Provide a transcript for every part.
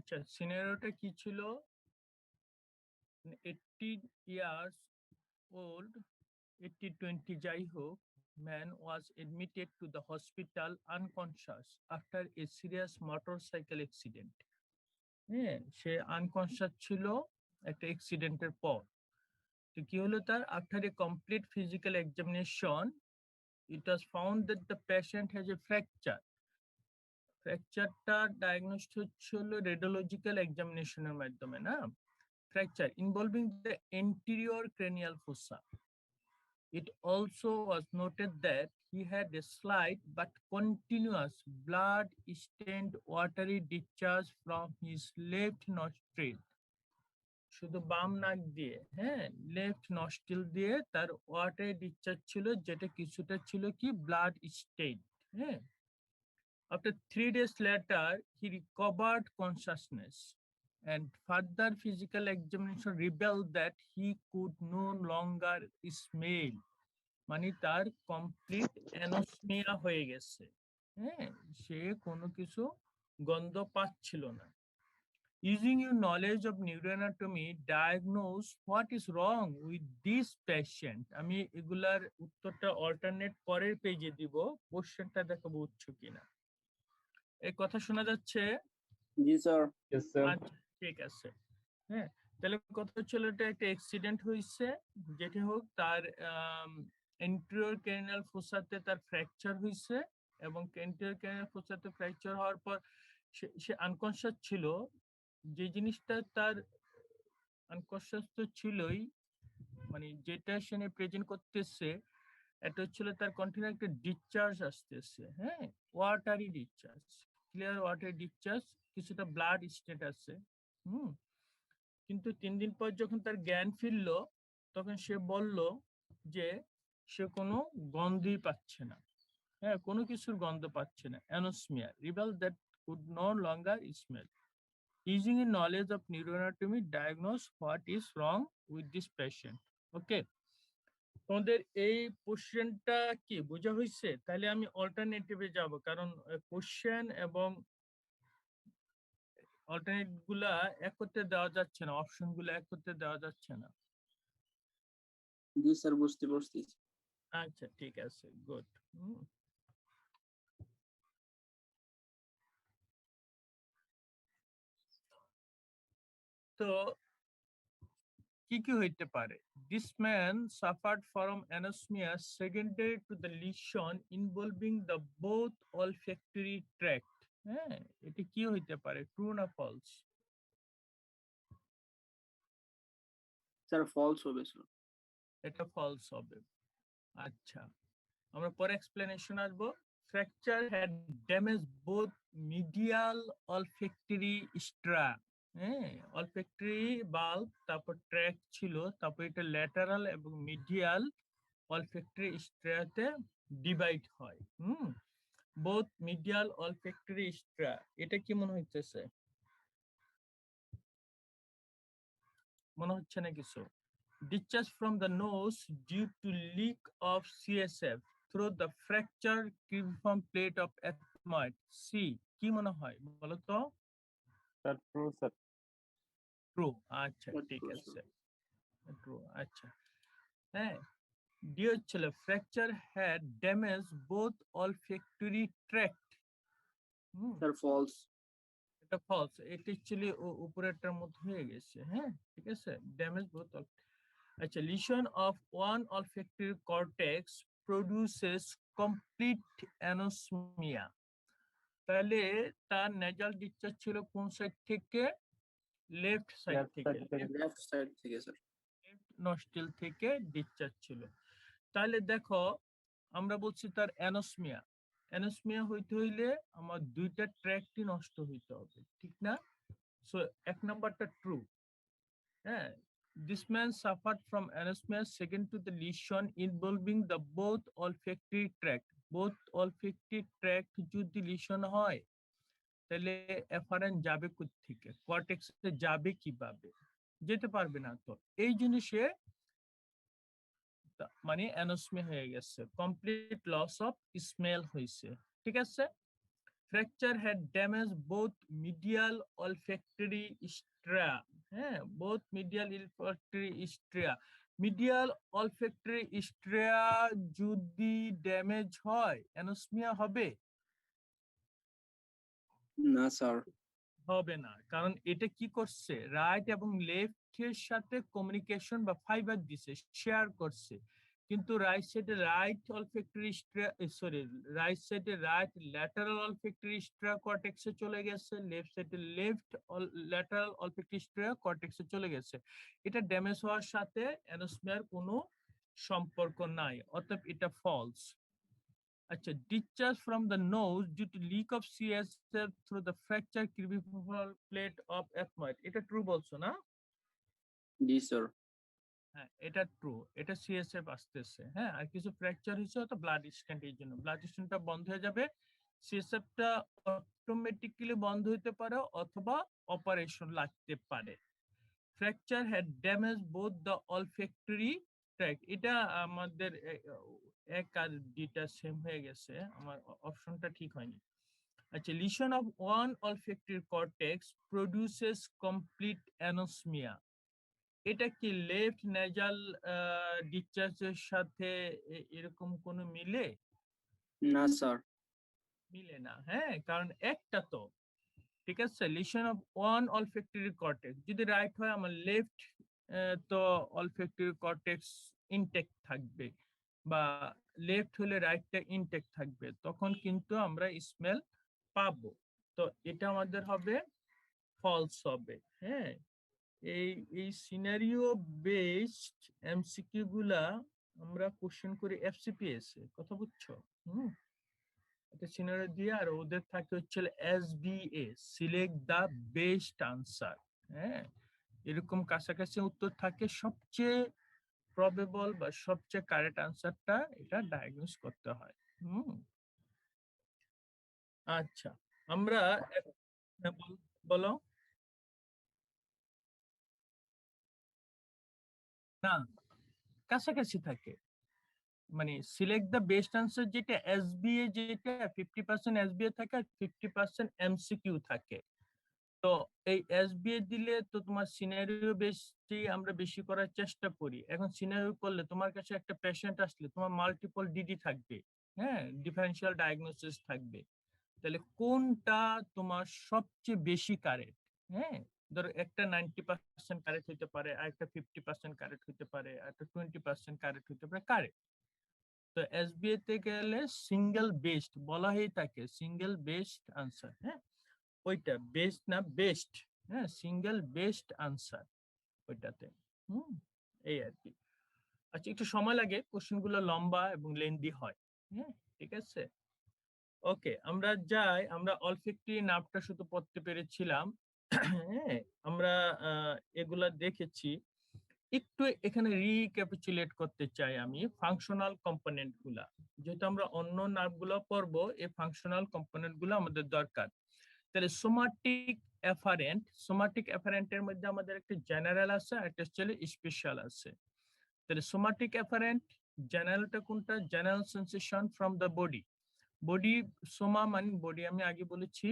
আচ্ছা, সিনারিওটা কি ছিল? 18 years old, 80-20 যাই হোক, man was admitted to the hospital unconscious after a serious motorcycle accident. হ্যাঁ, সে আনকনশাস ছিল একটা অ্যাক্সিডেন্টের পর। তো কি হলো তার? After a complete physical examination, it was found that the patient has a fracture. ফ্র্যাকচারটা ডায়াগনোসড হচ্ছিল রেডিওলজিক্যাল এক্সামিনেশনের মাধ্যমে, না? Fracture involving the anterior cranial fossa. It also was noted that he had a slight but continuous blood-stained watery discharge from his left nostril. শুধু বাম নাক দিয়ে, হ্যাঁ, লেফট নস্ট্রিল দিয়ে তার ওয়াটারি ডিসচার্জ ছিল, যেটা কিছুটা ছিল কি ব্লাড স্টেইন। হ্যাঁ, after 3 days later he recovered consciousness and further physical examination revealed that he could no longer smell. মানে তার কমপ্লিট অ্যানোসমিয়া হয়ে গেছে। হ্যাঁ, সে কোনো কিছু গন্ধ পাচ্ছিল না। Using your knowledge of neuroanatomy, diagnose what is wrong with this patient. আমি এগুলার উত্তরটা অল্টারনেট পরের পেজে দিব, কোশ্চেনটা দেখাবো বুঝছো কিনা। এই কথা শোনা যাচ্ছে? জি স্যার। আচ্ছা, ঠিক আছে। হ্যাঁ, তাহলে কথা হচ্ছিল এটা একটা অ্যাক্সিডেন্ট হয়েছে, যেটি হোক তার এন্টেরিয়র ক্রেনিয়াল ফোসাতে তার ফ্র্যাকচার হয়েছে, এবং এন্টেরিয়র ক্রেনিয়াল ফোসাতে ফ্র্যাকচার হওয়ার পর সে আনকনশাস ছিল। যে জিনিসটা তার আনকনশাস তো ছিলই, মানে যেটা সে প্রেজেন্ট করতেছে, এটা হচ্ছিল তার কন্টিনিউ একটা ডিসচার্জ আসতেছে। হ্যাঁ, watery discharge, clear watery discharge, কিছুটা ব্লাড স্টেট আছে। কিন্তু 3 দিন পর যখন তার জ্ঞান ফিরল, তখন সে বলল যে সে কোনো গন্ধই পাচ্ছে না। হ্যাঁ, কোনো কিছুর গন্ধ পাচ্ছে না। Anosmia reveal that could no longer smell. Using a knowledge of neuroanatomy, diagnose what is wrong with this patient. ওকে, তোমাদের এই কোশ্চেনটা কি বোঝা হয়েছে? তাহলে আমি অল্টারনেটিভে যাব, কারণ কোশ্চেন এবং অল্টারনেট গুলা এক করতে দেওয়া যাচ্ছে না, অপশন গুলো এক করতে দেওয়া যাচ্ছে না। জি স্যার, বুঝতে পারছি। আচ্ছা, ঠিক আছে, গুড। তো কি কি হইতে পারে? This man suffered from anosmia secondary to the lesion involving the both olfactory tract. হ্যাঁ, এটা কি হইতে পারে? ট্রু না ফলস? স্যার ফলস হবে স্যার। এটা ফলস হবে। আচ্ছা, আমরা পরে এক্সপ্লেনেশন আসবো। Fracture had damage both medial olfactory stria. হ্যাঁ, অলফ্যাক্টরি বাল্ব, তারপর ট্র্যাক ছিল, তারপর এটা ল্যাটারাল এবং মিডিয়াল অলফ্যাক্টরি স্ট্রাতে ডিভাইড হয়। বোথ মিডিয়াল অলফ্যাক্টরি স্ট্রা, এটা কি মনে হইতেছে? মনে হচ্ছে না কিছু? Discharge from the nose due to leak of CSF through the fractured cribriform plate of ethmoid. C, কি মনে হয় বলো তো? Sir true sir. ট্রু। আচ্ছা, ঠিক আছে, ট্রু। আচ্ছা, হ্যাঁ, ডি হচ্ছিল fracture had damage both olfactory tract. Sir false. এটা ফলস, এটা অ্যাকচুয়ালি উপরেরটার মধ্যে হয়ে গেছে। হ্যাঁ, ঠিক আছে, ড্যামেজ বোথ। আচ্ছা, lesion of one olfactory cortex produces complete anosmia. তাহলে তার নেজাল ডিসচার্জ ছিল কোন সাইড থেকে? লেফট সাইড থেকে, লেফট সাইড থেকে স্যার। লেফট নস্ট্রিল থেকে ডিসচার্জ ছিল। তাহলে দেখো, আমরা বলছি তার অ্যানোসমিয়া। অ্যানোসমিয়া হইতে হইলে আমার দুইটা ট্র্যাকটি নষ্ট হইতে হবে, ঠিক না? সো এক নাম্বারটা ট্রু। হ্যাঁ, this man suffered from anosmia second to the lesion involving the both olfactory tract. both olfactory tract যদি লিশন হয়, তাহলে এফারেন্ট যাবে কোত্থেকে? কর্টেক্সে যাবে কিভাবে? যেতে পারবে না। তো এই জিনিসে মানে অ্যানোসমিয়া হয়ে গেছে, কমপ্লিট লস অফ স্মেল হয়েছে। ঠিক আছে, fracture had damaged both medial olfactory stria, both medial olfactory stria. Medial olfactory stria যদি ড্যামেজ হয় অ্যানোসমিয়া হবে? না স্যার। হবে না, কারণ এটা কি করছে, রাইট এবং লেফটের সাথে কমিউনিকেশন বা ফাইবার দিছে, শেয়ার করছে। কিন্তু রাইট সাইডে রাইট অলফ্যাক্টরি রাইট সাইডে রাইট ল্যাটারাল অলফ্যাক্টরি স্ট্রা কর্টেক্সে চলে গেছে, লেফট সাইডে লেফট ল্যাটারাল অলফ্যাক্টরি স্ট্রা কর্টেক্সে চলে গেছে। এটা ড্যামেজ হওয়ার সাথে অ্যানোসমিয়ার কোনো সম্পর্ক নাই, অতএব এটা ফলস। আচ্ছা, discharge from the nose due to leak of CSF through the fracture clavicle plate of ethmoid, এটা ট্রু বলছো না? জি স্যার। হ্যাঁ, এটা ট্রু, এটা সিএসএফ আসতেছে। হ্যাঁ, আর কিছু ফ্র্যাকচার হয়েছে তো ব্লাড স্ট্যান্ট, এই জন্য ব্লাড স্ট্যান্টটা বন্ধ হয়ে যাবে, সিএসএফটা অটোমেটিক্যালি বন্ধ হতে পারে অথবা অপারেশন লাগতে পারে। Fracture had damage both the olfactory tract, এটা আমাদের এক আর দুইটা সেম হয়ে গেছে, আমার অপশনটা ঠিক হয়নি। আচ্ছা, lesion of one olfactory cortex produces complete anosmia, এটা কি লেফট নেজাল ডিসচার্জের সাথে এরকম কোনো মিলে? না স্যার। মিলে না, হ্যাঁ, কারণ একটা তো, ঠিক আছে, lesion of one olfactory cortex যদি রাইট হয় আমার লেফট তো অলফ্যাক্টরি কর্টেক্স ইনটেক্ট থাকবে, বা লেফট হলে রাইটটা ইনটেক্ট থাকবে, তখন কিন্তু আমরা স্মেল পাবো। তো এটা আমাদের হবে ফলস হবে। হ্যাঁ, এই সিনারিও বেসড এমসিকিউ গুলা আমরা কোশ্চেন করি এফসিপিএস এ, কথা বুঝছো? এটা সিনারিও দিয়ে, আর ওদের থাকে হচ্ছে SBA, select the best answer. হ্যাঁ, এরকম কাছাকাছি উত্তর থাকে, সবচেয়ে প্রবেবল বা সবচেয়ে কারেক্ট আনসারটা এটা ডায়াগনোস করতে হয়। আচ্ছা, আমরা বলো। না, কাছাকাছি থাকে, মানে সিলেক্ট দ্য বেস্ট আনসার যেটা এসবিএ, যেটা 50% এসবিএ থাকে আর 50% এমসিকিউ থাকে। তো এই এসবিএ দিলে তো তোমার সিনারিও বেসটি আমরা বেশি করার চেষ্টা করি। এখন সিনারিও করলে তোমার কাছে একটা পেশেন্ট আসলে তোমার মাল্টিপল ডিডি থাকবে, হ্যাঁ, ডিফারেনশিয়াল ডায়াগনোসিস থাকবে, তাহলে কোনটা তোমার সবচেয়ে বেশি কারেক্ট? হ্যাঁ, ধরো একটা 90% কারেক্ট হইতে পারে, আর একটা 50% কারেক্ট হইতে পারে, আর একটা 20% কারেক্ট হইতে পারে, কারেক্ট। তো এসবিএ তে গেলে সিঙ্গেল বেস্ট বলা হয়ে থাকে, সিঙ্গেল বেস্ট আনসার। হ্যাঁ, ওইটা বেস্ট না, বেস্ট। হ্যাঁ, সিঙ্গেল বেস্ট আনসার ওইটাতে। এই আর কি। আচ্ছা, একটু সময় লাগে, কোশ্চেন গুলো লম্বা এবং লেন্দি হয়। হ্যাঁ, ঠিক আছে। ওকে, আমরা যাই, আমরা অলফ্যাক্টরি নার্ভটা শুধু পড়তে পেরেছিলাম। হ্যাঁ, আমরা এগুলা দেখেছি। একটু এখানে রিক্যাপিচুলেট করতে চাই আমি ফাংশনাল কম্পোনেন্ট গুলা, যেহেতু আমরা অন্য নার্ভ গুলো পড়বো, এই ফাংশনাল কম্পোনেন্ট গুলো আমাদের দরকার। তাহলে সোমাটিক অ্যাফারেন্টের মধ্যে আমাদের একটা জেনারেল আছে আর একটা হচ্ছে স্পেশাল আছে। তাহলে সোমাটিক অ্যাফারেন্ট, জেনারেলটা কোনটা? General sensation from the body. Body, soma মানে বডি, আমি আগে বলেছি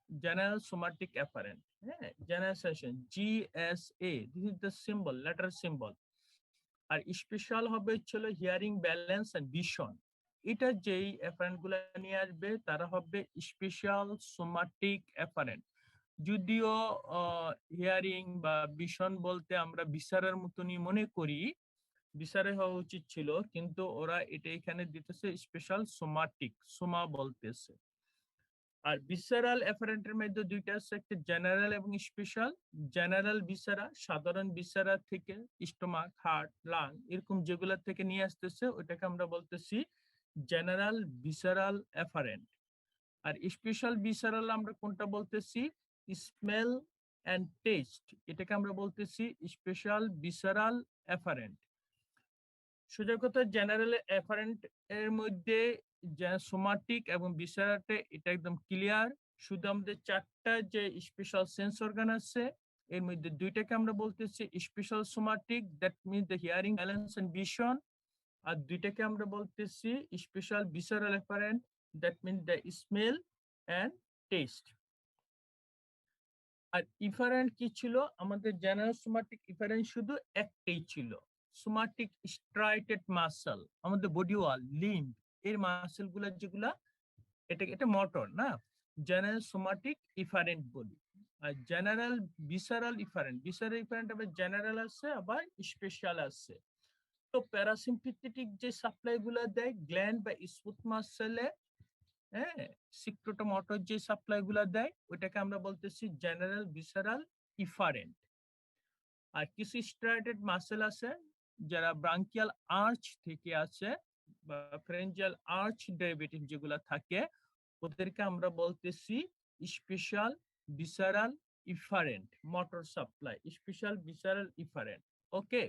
জেনারেল সোমাটিক অ্যাফারেন্ট। হ্যাঁ, general sensation, GSA, this is the symbol, letter symbol. আর স্পেশাল হবে হচ্ছে হিয়ারিং, ব্যালেন্স এন্ড ভিশন। এটা যেই অ্যাফারেন্ট গুলা নিয়ে আসবে তারা হবে স্পেশাল সোমাটিক অ্যাফারেন্ট। যদিও হিয়ারিং বা ভিশন বলতে আমরা বিচারের মতনই মনে করি, বিচারে হওয়া উচিত ছিল, কিন্তু ওরা এটা এখানে দিতেছে স্পেশাল সোমাটিক, সোমা বলতেছে। আর ভিসেরাল অ্যাফারেন্টের মধ্যে দুইটা আছে, একটা জেনারেল এবং স্পেশাল। জেনারেল ভিসেরা সাধারণ ভিসেরা থেকে, স্টোমাক, হার্ট, লাং এরকম যেগুলা থেকে নিয়ে আসতেছে, ওইটাকে আমরা বলতেছি জেনারেল ভিসেরাল অ্যাফারেন্ট। আর স্পেশাল ভিসেরাল আমরা কোনটা বলতেছি? স্মেল এন্ড টেস্ট, এটাকে আমরা বলতেছি স্পেশাল ভিসেরাল অ্যাফারেন্ট। সোজা কথা, জেনারেল অ্যাফারেন্ট এর মধ্যে সোমাটিক এবং ভিসেরাতে এটা একদম ক্লিয়ার। শুধু আমাদের চারটা যে স্পেশাল সেন্স অর্গান আছে, এর মধ্যে দুইটাকে আমরা বলতেছি special somatic, that means the hearing, balance and vision. আর দুইটাকে আমরা বলতেছি special visceral afferent, that means the smell and taste. আর ইফারেন্ট কি ছিল? আমাদের জেনারেল সোমাটিক ইফারেন্ট শুধু একটাই ছিল, সোমাটিক স্ট্রাইটেড মাসল, আমাদের বডি ওয়াল লিম্ব এর মাসল গুলা যেগুলা, এটা মোটর না, জেনারেল সোমাটিক ইফারেন্ট বলি। আর জেনারেল ভিসারাল ইফারেন্ট আবার জেনারেল আছে আবার স্পেশাল আছে। তো প্যারাসিম্পেথেটিক যে সাপ্লাই গুলা দেয় গ্ল্যান্ড বা স্মুথ মাসেলে, হ্যাঁ, সিক্টোটোমোটর যে সাপ্লাই গুলা দেয় ওইটাকে আমরা বলতেছি জেনারেল ভিসারাল ইফারেন্ট। আর কিছু স্ট্রাইটেড মাসেল আছে যারা ব্রাঙ্কিয়াল আর্চ থেকে আছে বা ফ্রেঞ্জিয়াল আর্চ ডেরিভেটিভ যেগুলা থাকে, ওদেরকে আমরা বলতেছি special visceral efferent motor supply, special visceral efferent. Okay,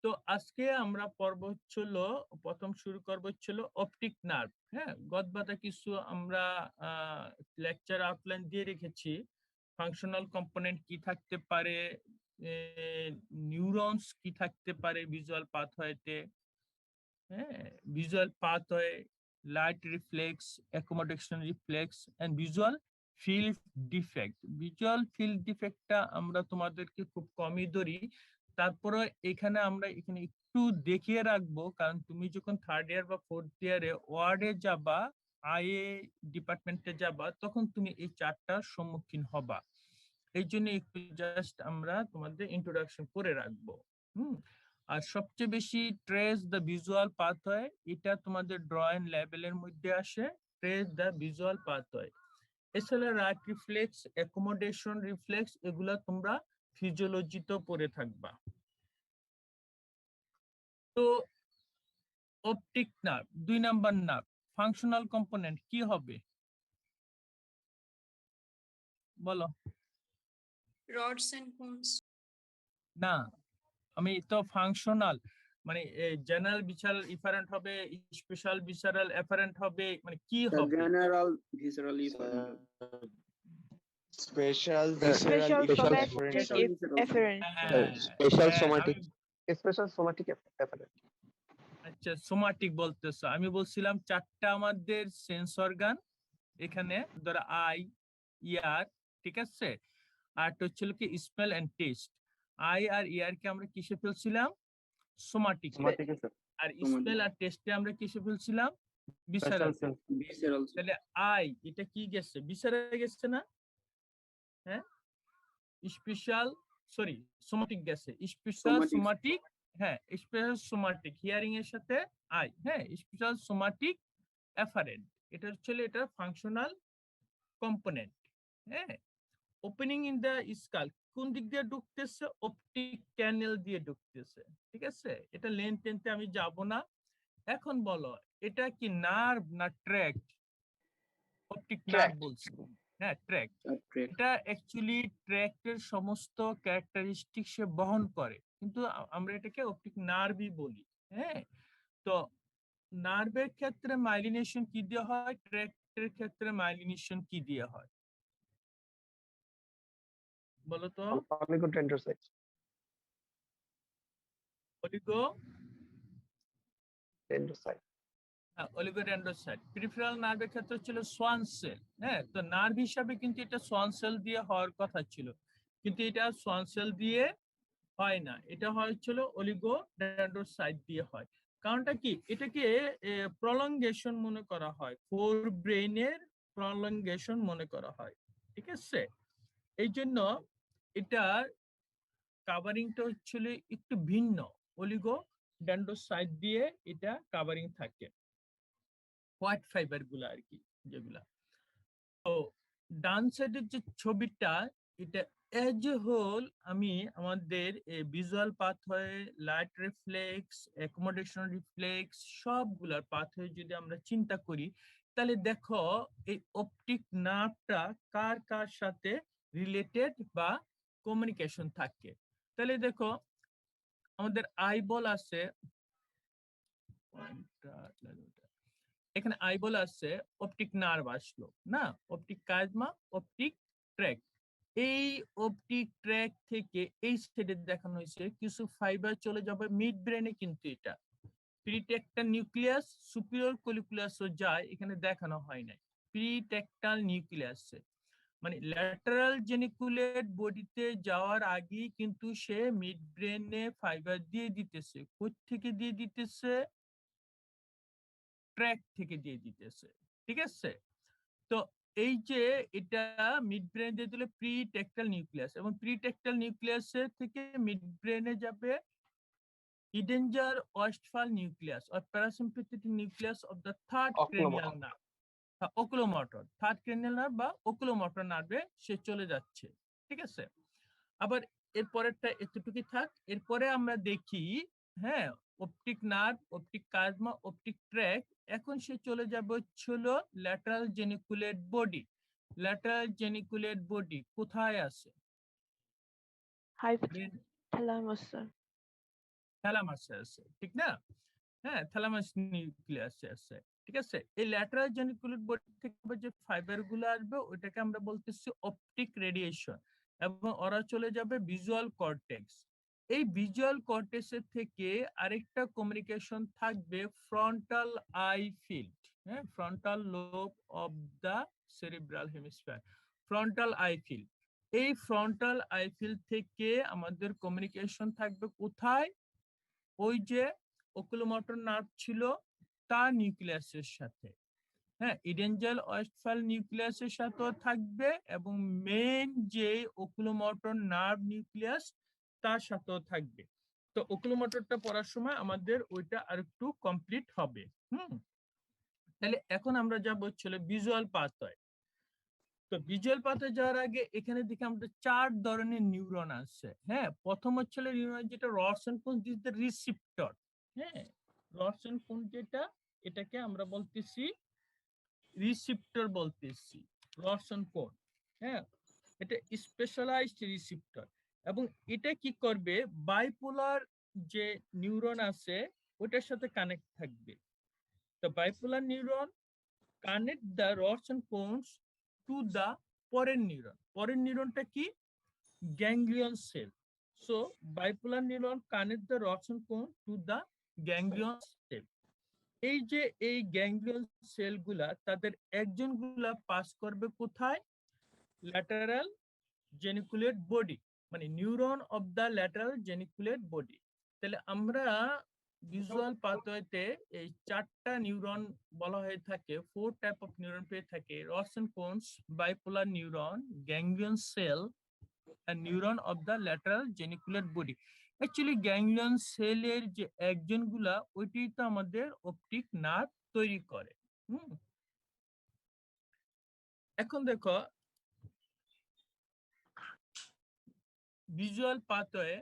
তো আজকে আমরা পর্ব হচ্ছিল, প্রথম শুরু করব হচ্ছিল অপটিক নার্ভ। হ্যাঁ, গতবাতা কিছু আমরা লেকচার আউটলাইন দিয়ে রেখেছি, ফাংশনাল কম্পোনেন্ট কি থাকতে পারে, নিউরনস কি থাকতে পারে ভিজুয়াল পাথওয়েতে, হ্যাঁ, visual pathway, light reflex, accommodation reflex and visual field defect. Visual field ডিফেক্টটা আমরা তোমাদেরকে খুব কমই ধরি, তারপরে এখানে আমরা এখানে একটু দেখিয়ে রাখবো, কারণ তুমি যখন থার্ড ইয়ার বা ফোর্থ ইয়ারে ওয়ার্ডে যাবা, আইএ ডিপার্টমেন্টে যাবা, তখন তুমি এই চারটার সম্মুখীন হবা। এই জন্য একটু জাস্ট আমরা তোমাদের ইন্ট্রোডাকশন করে রাখবো। আর সবচেয়ে বেশি ট্রেস দ্য ভিজুয়াল পাথওয়ে, এটা তোমাদের ড্রয়িং লেভেলের মধ্যে আসে, ট্রেস দ্য ভিজুয়াল পাথওয়ে। এছাড়া রাইট রিফ্লেক্স, অ্যাকোমোডেশন রিফ্লেক্স, এগুলা তোমরা ফিজিওলজিতেও পড়ে থাকবা। তো optic nerve 2 number nerve, functional component কি হবে বলো? rods and cones. না, আমি তো ফাংশনাল মানে জেনারেল ভিসারাল ইফারেন্ট হবে, স্পেশাল ভিসারাল এফারেন্ট হবে, মানে কি The হবে? general visceral efferent. Special Special somatic Special visceral. efferent. special হ্যাঁ, somatic. আমি- Special somatic efferent. আচ্ছা, সোমাটিক বলতেছো, আমি বলছিলাম চারটা আমাদের সেন্স অর্গান, এখানে ধরো আই, ইয়ার, ঠিক আছে, আর হচ্ছিল কি স্মেল এন্ড টেস্ট। আই আর ইয়ার কে আমরা কিসে ফেলছিলাম? সোমাটিক। Somatic is আর স্মেল আর টেস্টে আমরা কিসে ফেলছিলাম? ভিসারাল। special sense. Visceral. তাহলে আই এটা কি গেছে? ভিসারাল গেছে না? হ্যাঁ, স্পেশাল সরি সোমাটিক গেছে, স্পেশাল Somatic. সোমাটিক, হ্যাঁ স্পেশাল সোমাটিক হিয়ারিং এর সাথে আই, হ্যাঁ স্পেশাল সোমাটিক এফারেন্ট, এটা হচ্ছে এটা ফাংশনাল কম্পোনেন্ট। হ্যাঁ, ওপেনিং ইন দা স্কাল কোন দিক দিয়ে ঢুকতেছে? অপটিক ক্যানেল দিয়ে ঢুকতেছে, ঠিক আছে, এটা লেন্থ টেনতে আমি যাব না। এখন বলো এটা কি নার্ভ না ট্র্যাক্ট? অপটিক নার্ভ বলছি, হ্যাঁ ট্র্যাক্ট। এটা অ্যাকচুয়ালি ট্র্যাক্টের সমস্ত ক্যারেক্টারিস্টিক সে বহন করে, কিন্তু আমরা এটাকে অপটিক নার্ভই বলি। হ্যাঁ, তো নার্ভের ক্ষেত্রে মাইলিনেশন কি দিয়ে হয়, ট্র্যাক্টের ক্ষেত্রে মাইলিনেশন কি দিয়ে হয় বলো তো? Oligodendrocyte. Oligo Dendrocyte. Oligodendrocyte. Peripheral নার্ভের ক্ষেত্রে ছিল সোয়ান সেল। হ্যাঁ, তো নার্ভ হিসাবে কিন্তু এটা সোয়ান সেল দিয়ে হওয়ার কথা ছিল, কিন্তু এটা সোয়ান সেল দিয়ে হয় না, এটা হয়েছিল অলিগোডেন্ড্রোসাইট দিয়ে হয়। কারণটা কি? এটাকে প্রলঙ্গেশন মনে করা হয়, ফোর ব্রেইনের প্রলঙ্গেশন মনে করা হয়, ঠিক আছে। এই জন্য এটার কাভারিংটা হচ্ছিল একটু ভিন্ন, অলিগোডেন্ড্রোসাইট দিয়ে এটা কাভারিং থাকে, হোয়াইট ফাইবার গুলা আর কি যেগুলা। তো ডান সাইডের যে ছবিটা, এটা এজ এ হোল আমি আমাদের visual pathway, light reflex, accommodation reflex সবগুলার পাথওয়ে যদি আমরা চিন্তা করি, তাহলে দেখো এই অপটিক নার্ভটা কার কার সাথে রিলেটেড বা কমিউনিকেশন থাকে। তাহলে দেখো আমাদের আইবল আছে, এখানে আইবল আছে, অপটিক নার্ভ আসলো না, অপটিক কাইজমা, অপটিক ট্র্যাক। এই অপটিক ট্র্যাক থেকে এই সাইডে দেখানো হয়েছে কিছু ফাইবার চলে যাবে মিড ব্রেনে, কিন্তু এটা পিরিটেক্টাল নিউক্লিয়াস, সুপিরিয়র কলিকুলাসও যায়, এখানে দেখানো হয় নাই। প্রিটেকটাল নিউক্লিয়াসে, মানে ল্যাটারাল জেনিকুলেট বডিতে যাওয়ার আগেই কিন্তু সে মিড ব্রেনে ফাইবার দিয়ে দিতেছে। কোত্থেকে দিয়ে দিতেছে? ট্র্যাক থেকে দিয়ে দিতেছে, ঠিক আছে? তো এই যে এটা মিড ব্রেন দিয়ে দিলে প্রিটেকটাল নিউক্লিয়াস, এবং প্রিটেকটাল নিউক্লিয়াসের থেকে মিড ব্রেনে যাবে Edinger Westphal nucleus or parasympathetic nucleus of the third cranial nerve, oculomotor, third cranial nerve বা ওকুলোমোটর নার্ভে সে চলে যাচ্ছে, ঠিক আছে? আবার এর পরেরটা এতটুকুই থাক। এরপরে আমরা দেখি, হ্যাঁ, optic nerve, optic chiasma, optic tract. এখন সে চলে যাবে হচ্ছিল lateral geniculate body. Lateral geniculate body কোথায় আছে? Hypothalamus, sir. থ্যালামাসে আছে, ঠিক না? হ্যাঁ, থ্যালামাস নিউক্লিয়াসে আছে, ঠিক আছে? এই ল্যাটারাল জেনিকুলেট বডি থেকে যে ফাইবার গুলো আসবে ওইটাকে আমরা বলতেছি অপটিক রেডিয়েশন, এবং ওরা চলে যাবে ভিজুয়াল কর্টেক্স। এই ভিজুয়াল কর্টেক্সের থেকে আরেকটা কমিউনিকেশন থাকবে ফ্রন্টাল আই ফিল্ড, হ্যাঁ, frontal lobe of the cerebral hemisphere, frontal eye field. এই ফ্রন্টাল আই ফিল্ড থেকে আমাদের কমিউনিকেশন থাকবে কোথায়? ওই যে ওকুলোমোটর নার্ভ ছিল তার নিউক্লিয়াসের সাথে, হ্যাঁ, ইডেঞ্জাল ওয়েস্টফাল নিউক্লিয়াসের সাথেও থাকবে, এবং মেইন যে ওকুলোমোটর নার্ভ নিউক্লিয়াস তার সাথেও থাকবে। তো ওকুলোমোটরটা পড়ার সময় আমাদের ওইটা আরেকটু কমপ্লিট হবে। তাহলে এখন আমরা যাব হচ্ছে ভিজুয়াল পাথওয়ে। তো ভিজুয়াল পাথওয়ে যাওয়ার আগে এখানে দেখি আমাদের 4 ধরনের নিউরন আছে। হ্যাঁ, প্রথম হচ্ছে নিউরন যেটা রডসন কোন, দিস দ্য রিসিপ্টর। হ্যাঁ, রডসন কোন যেটা, এটাকে আমরা বলতেছি রিসিপ্টর বলতেছি, রডসন কোন। হ্যাঁ, এটা স্পেশালাইজড রিসিপ্টর, এবং এটা কি করবে? বাইপোলার যে নিউরন আছে ওটার সাথে কানেক্ট থাকবে। তো bipolar neuron connect the rods and cones to the পরের নিউরন। পরের নিউরনটা কি? Ganglion cell. So bipolar neuron connect the rods and cone to the ganglion cell. এই যে এই গ্যাংলিয়ন সেলগুলা তাদের একজনগুলা পাস করবে কোথায়? ল্যাটারাল জেনিকুলেট বডি, মানে neuron of the lateral geniculate body. তাহলে আমরা ভিজুয়াল পাথওয়েতে এই 4টা নিউরন বলা হয়ে থাকে, 4 টাইপ অফ নিউরন পেয়ে থাকে: rods and cones, bipolar neuron, ganglion cell, and neuron of the lateral geniculate body. Actually ganglion সেলের যে একজনগুলা ওইটাই তো আমাদের অপটিক নার্ভ তৈরি করে। এখন দেখো ভিজুয়াল পাথওয়ে,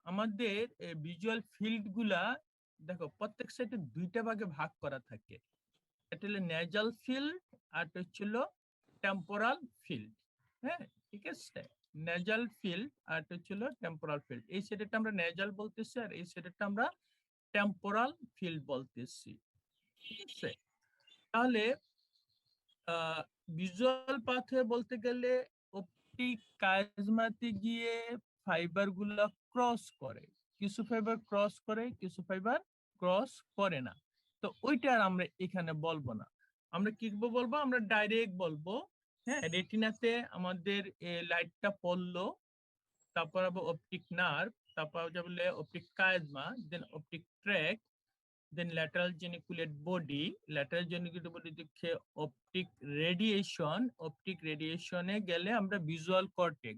আমাদের ভিজুয়াল ফিল্ড গুলা দেখো প্রত্যেক সাইডে 2টা ভাগে ভাগ করা থাকে। এটা হলো নেজাল ফিল্ড আর হচ্ছিল টেম্পোরাল ফিল্ড। হ্যাঁ, ঠিক আছে, নেজাল ফিল্ড আর হচ্ছিল টেম্পোরাল ফিল্ড। এই সাইডটা আমরা নেজাল বলতেছি আর এই সাইডটা আমরা টেম্পোরাল ফিল্ড বলতেছি, ঠিক আছে? তাহলে ভিজুয়াল পাথওয়ে বলতে গেলে অপটিক কাইজমাতে গিয়ে ফাইবার গুলা ক্রস করে, কিছু ফাইবার ক্রস করে, কিছু ফাইবার ক্রস করে না। তো ওইটা আর আমরা এখানে বলবো না, আমরা কি বলবো? আমরা ডাইরেক্ট বলবো, হ্যাঁ, রেটিনাতে আমাদের লাইটটা পড়লো, তারপর আবার অপটিক নার্ভ, তারপর যাবে optic chiasma, then optic tract, then lateral geniculate body, lateral geniculate body দেখে optic radiation, optic radiation এ গেলে আমরা visual cortex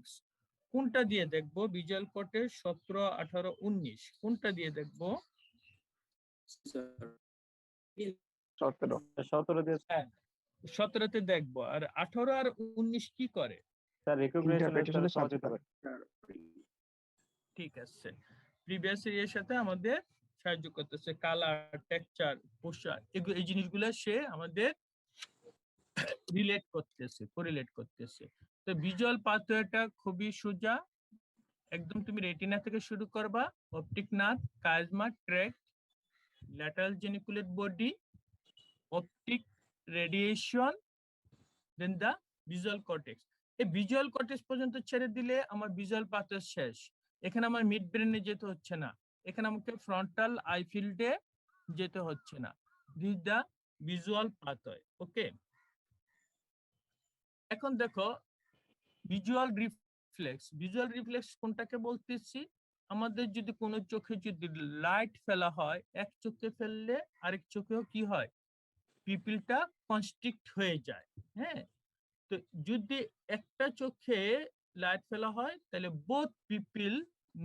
কোনটা দিয়ে দেখবো? visual cortex 17, 18, 19 কোনটা দিয়ে দেখবো? 17 দিয়ে হ্যাঁ, 17 তে দেখবো। আর 18 আর 19 কি করে? স্যার রিকগনিশনের Interpretation এর সাহায্য সাথে করে। ঠিক আছে, প্রিভিয়াস এর সাথে আমাদের সাহায্য করতেছে, কালার, টেক্সচার, পোশাক, এই জিনিসগুলো সে আমাদের রিলেট করতেছে, কোরিলেট করতেছে। তো ভিজুয়াল পাথওয়েটা খুবই সোজা, একদম তুমি রেটিনা থেকে শুরু করবা, optic nerve, chiasma, tract, lateral geniculate body, optic radiation, then the visual cortex. এই ভিজুয়াল কর্টেক্স পর্যন্ত ছেড়ে দিলে আমার ভিজুয়াল পাথওয়ে শেষ। এখানে আমার মিড ব্রেনে যেতে হচ্ছে না, এখানে আমাকে ফ্রন্টাল আই ফিল্ডে যেতে হচ্ছে না। This the visual pathway. Okay, এখন দেখো ভিজুয়াল রিফ্লেক্স কোনটাকে বলতেছি, আমাদের যদি কোনো চোখে যদি লাইট ফেলা হয়, এক চোখে ফেললে আরেক চোখেও কি হয়, পিপিলটা কনস্ট্রিক্ট হয়ে যায়। হ্যাঁ, তো যদি একটা চোখে লাইট ফেলা হয় তাহলে বোথ পিপিল